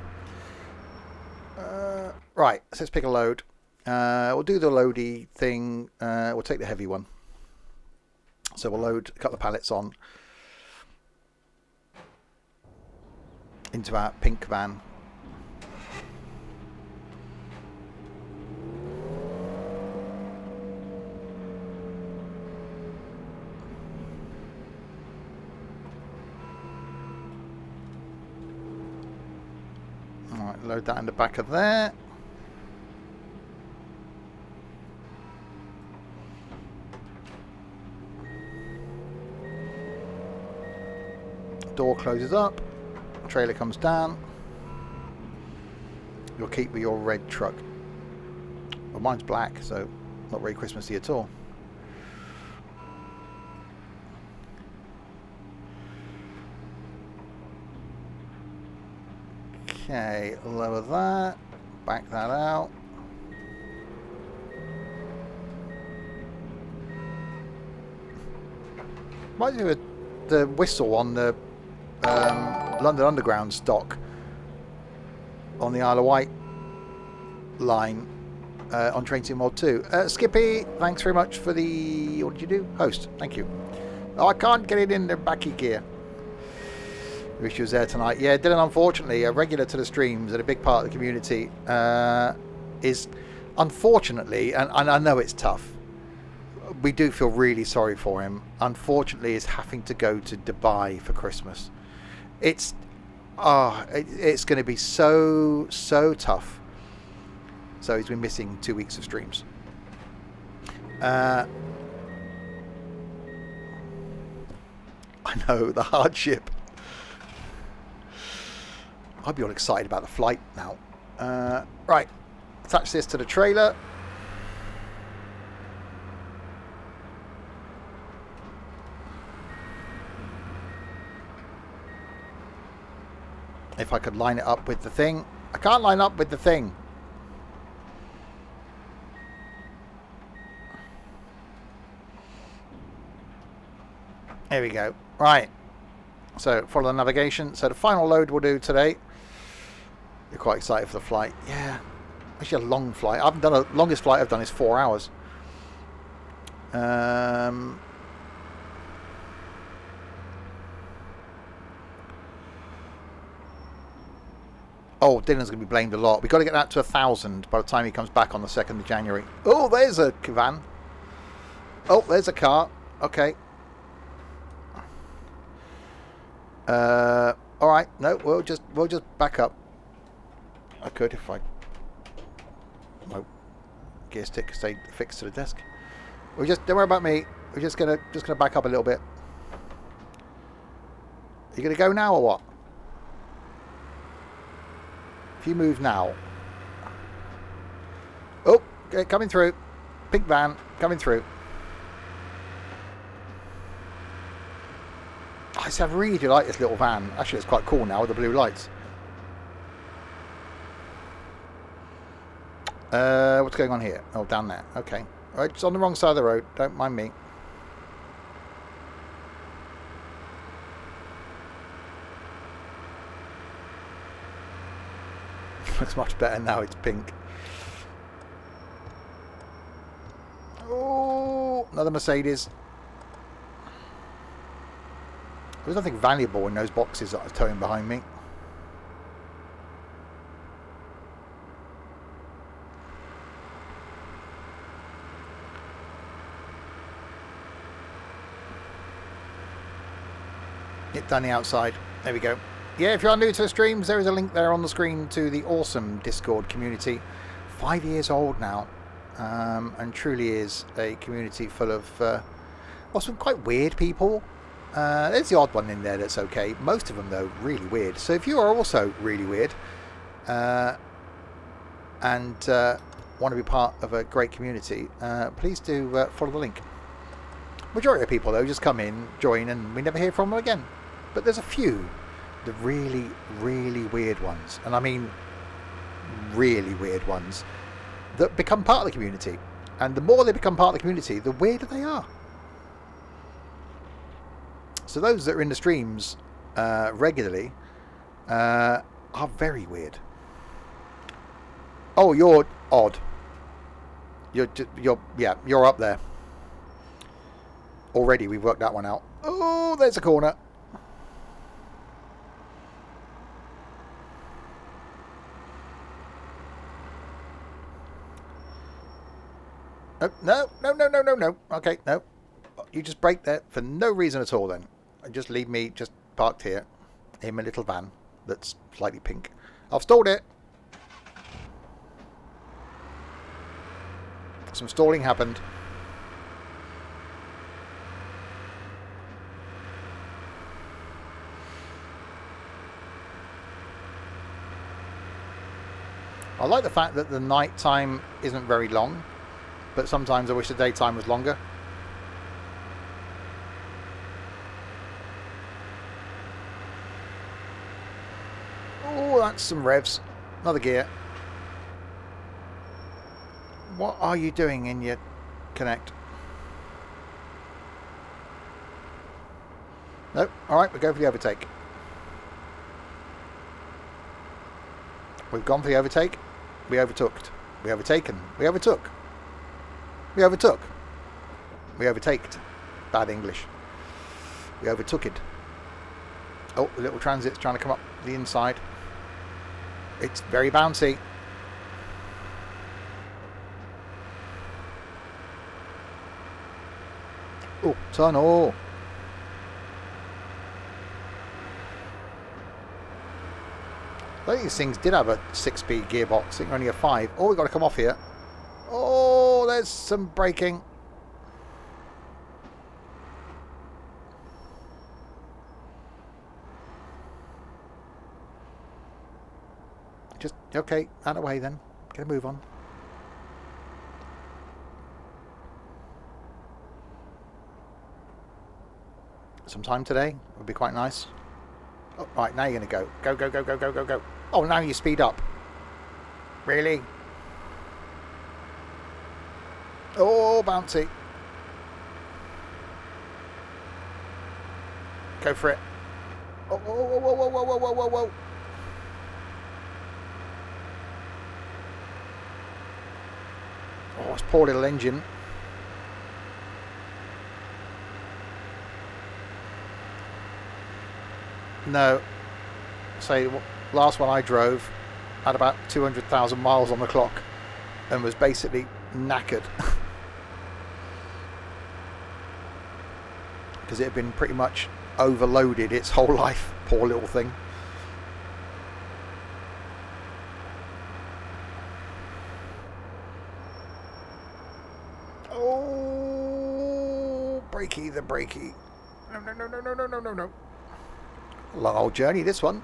Right, so let's pick a load. We'll do the loady thing. We'll take the heavy one. So we'll load a couple of pallets on into our pink van. Alright, load that in the back of there. Door closes up, trailer comes down. You'll keep with your red truck. Well, mine's black, so not very Christmassy at all. Okay, lower that. Back that out. Might do the whistle on the London Underground stock on the Isle of Wight line on Train Sim Mod 2. Skippy, thanks very much for the... What did you do? Host. Thank you. Oh, I can't get it in the backy gear. Wish you was there tonight. Yeah, Dylan, unfortunately, a regular to the streams and a big part of the community is, unfortunately, and I know it's tough, we do feel really sorry for him, unfortunately, is having to go to Dubai for Christmas. It's going to be so tough. So he's been missing 2 weeks of streams. I know, the hardship. I'll be all excited about the flight now. Right, attach this to the trailer. If I could line it up with the thing. I can't line up with the thing. There we go. Right. So follow the navigation. So the final load we'll do today. You're quite excited for the flight. Yeah. Actually a long flight. I haven't done a longest flight I've done is 4 hours. Oh, Dylan's going to be blamed a lot. We've got to get that to 1,000 by the time he comes back on the 2nd of January. Oh, there's a van. Oh, there's a car. Okay. All right. No, we'll just back up. I could if I... No. Gear stick stayed fixed to the desk. Don't worry about me. We're just gonna back up a little bit. Are you gonna go now or what? If you move now. Oh, okay, coming through. Pink van coming through. I really do like this little van. Actually, it's quite cool now with the blue lights. What's going on here? Oh, down there. Okay. All right, it's on the wrong side of the road. Don't mind me. Looks much better now. It's pink. Oh, another Mercedes. There's nothing valuable in those boxes that I'm towing behind me. Get done the outside. There we go. Yeah, if you are new to the streams, there is a link there on the screen to the awesome Discord community. 5 years old now, and truly is a community full of some quite weird people. There's the odd one in there that's okay. Most of them, though, really weird. So if you are also really weird and want to be part of a great community, please do follow the link. Majority of people, though, just come in, join, and we never hear from them again. But there's a few, the really, really weird ones, and I mean really weird ones, that become part of the community. And the more they become part of the community, the weirder they are. So those that are in the streams regularly are very weird. Oh, you're odd. You're up there. Already, we've worked that one out. Oh, there's a corner. No. Okay, no. You just brake there for no reason at all then. And just leave me just parked here in my little van that's slightly pink. I've stalled it. Some stalling happened. I like the fact that the night time isn't very long, but sometimes I wish the daytime was longer. Oh, that's some revs. Another gear. What are you doing in your connect? Nope. Alright, we'll go for the overtake. We've gone for the overtake. We overtook. We overtaken. We overtook. We overtook. We overtaked. Bad English. We overtook it. Oh, the little transit's trying to come up the inside. It's very bouncy. Oh, tunnel. I think these things did have a 6-speed gearbox. I think only a 5. Oh, we've got to come off here. Oh, there's some braking. Just, okay, out of the way then. Get a move on. Some time today would be quite nice. Oh, right, now you're going to go. Go, go, go, go, go, go, go. Oh, now you speed up. Really? Oh, bouncy. Go for it. Oh, whoa, whoa, whoa, whoa, whoa, whoa, whoa, whoa. Oh, it's poor little engine. No. Say, last one I drove had about 200,000 miles on the clock and was basically knackered. Because it had been pretty much overloaded its whole life. Poor little thing. Oh, brakey the brakey. No, no, no, no, no, no, no, no, no. Long old journey, this one.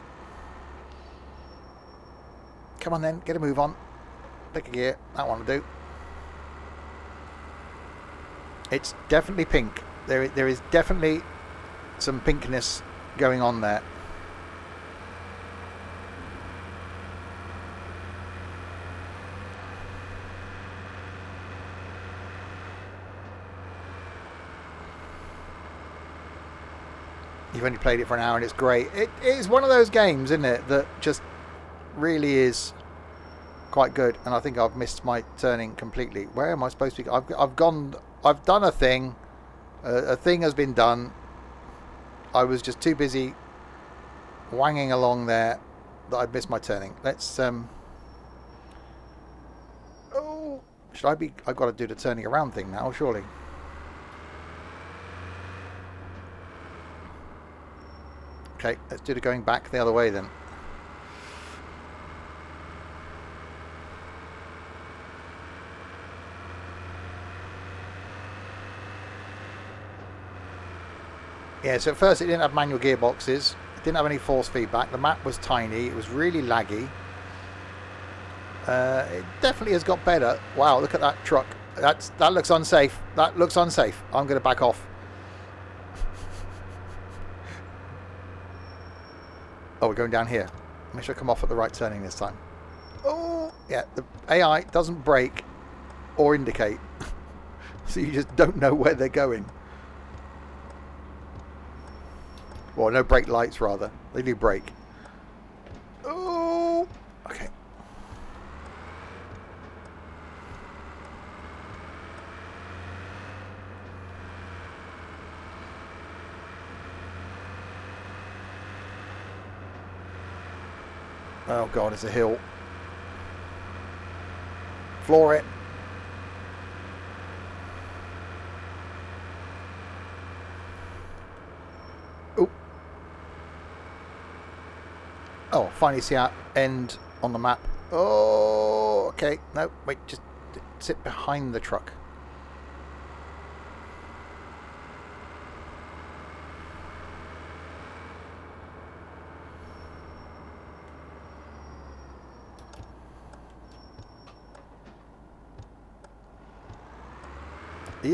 Come on then, get a move on. Pick a gear. That one will do. It's definitely pink. There is definitely some pinkness going on there. You've only played it for an hour and it's great. It is one of those games, isn't it, that just really is quite good. And I think I've missed my turning completely. Where am I supposed to be? I've done a thing. A thing has been done. I was just too busy wanging along there that I've missed my turning. Let's oh, should I be? I've got to do the turning around thing now, surely. Okay, let's do the going back the other way then. Yeah, so at first it didn't have manual gearboxes. It didn't have any force feedback. The map was tiny. It was really laggy. It definitely has got better. Wow, look at that truck. That looks unsafe. That looks unsafe. I'm going to back off. Oh, we're going down here. Make sure I come off at the right turning this time. Oh, yeah, the AI doesn't brake or indicate. So you just don't know where they're going. Well, no brake lights, rather. They do brake. Oh, okay. Oh, God, it's a hill. Floor it. Oh, finally see our end on the map. Oh, okay. No, wait, just sit behind the truck.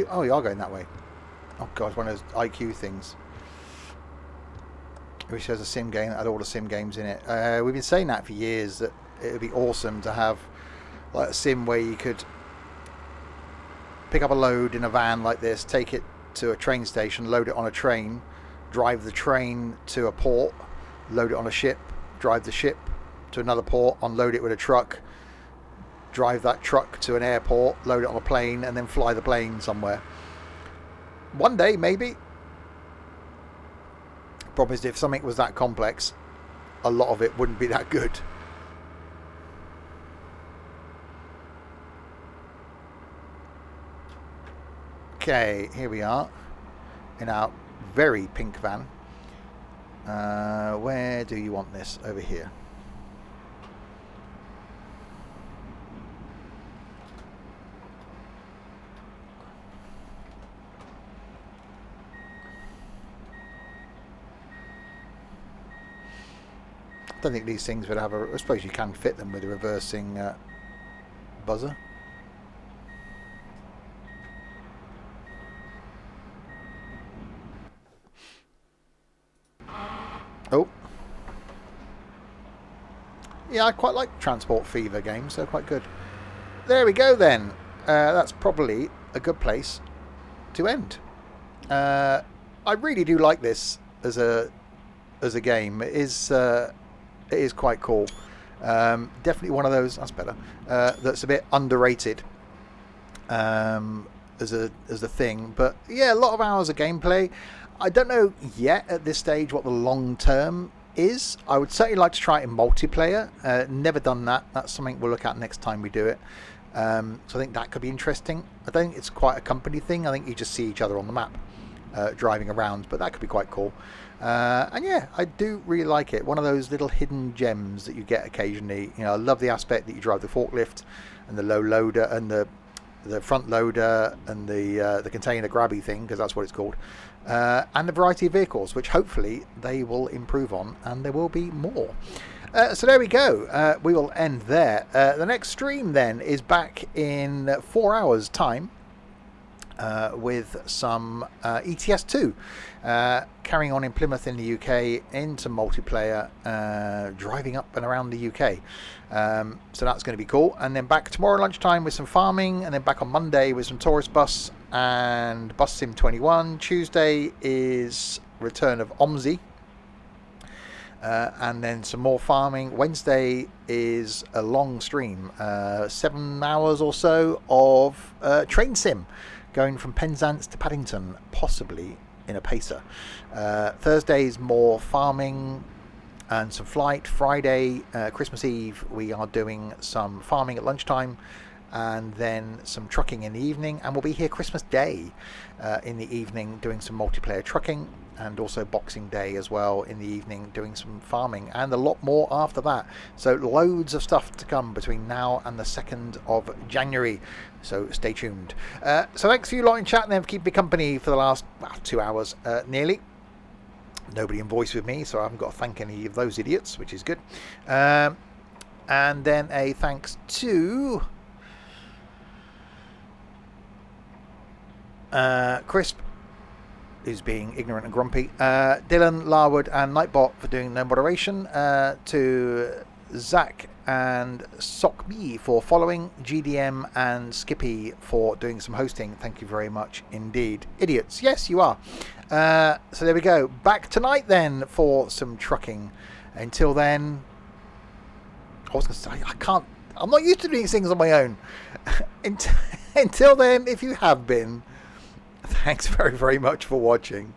Oh, you are going that way. Oh god, one of those IQ things. Which has a sim game that had all the sim games in it. We've been saying that for years, that it would be awesome to have like a sim where you could pick up a load in a van like this, take it to a train station, load it on a train, drive the train to a port, load it on a ship, drive the ship to another port, unload it with a truck, drive that truck to an airport, load it on a plane, and then fly the plane somewhere. One day, maybe. Problem is, if something was that complex, a lot of it wouldn't be that good. Okay, here we are in our very pink van. Where do you want this? Over here. I don't think these things would have a... I suppose you can fit them with a reversing buzzer. Oh. Yeah, I quite like Transport Fever games. They're quite good. There we go then. That's probably a good place to end. I really do like this as a game. It is quite cool. Definitely one of those. That's better. That's a bit underrated as a thing. But yeah, a lot of hours of gameplay. I don't know yet at this stage what the long term is. I would certainly like to try it in multiplayer. Never done that. That's something we'll look at next time we do it. So I think that could be interesting. I don't think it's quite a company thing. I think you just see each other on the map driving around, but that could be quite cool. And yeah, I do really like it. One of those little hidden gems that you get occasionally. You know, I love the aspect that you drive the forklift and the low loader and the front loader and the container grabby thing, because that's what it's called, and the variety of vehicles, which hopefully they will improve on, and there will be more. So there we go. We will end there. The next stream then is back in 4 hours time with some ETS2 carrying on in Plymouth in the UK into multiplayer, driving up and around the UK. So that's going to be cool. And then back tomorrow lunchtime with some farming, and then back on Monday with some tourist bus and Bus Sim 21. Tuesday is return of OMSI. And then some more farming. Wednesday is a long stream, 7 hours or so of train sim, going from Penzance to Paddington, possibly in a pacer. Thursday is more farming and some flight. Friday, Christmas Eve, we are doing some farming at lunchtime, and then some trucking in the evening, and we'll be here Christmas Day in the evening doing some multiplayer trucking, and also Boxing Day as well in the evening doing some farming, and a lot more after that. So loads of stuff to come between now and the 2nd of January, so stay tuned. So thanks for you lot in chat, and then keep me company for the last 2 hours nearly. Nobody in voice with me, so I haven't got to thank any of those idiots, which is good. And then a thanks to Crisp, who's being ignorant and grumpy, Dylan, Larwood and Nightbot for doing no moderation, to Zach and Sockme for following, GDM and Skippy for doing some hosting. Thank you very much indeed. Idiots, yes you are. So there we go, back tonight then for some trucking. Until then, I was going to say, I'm not used to doing things on my own. Until then, if you have been, thanks very, very much for watching.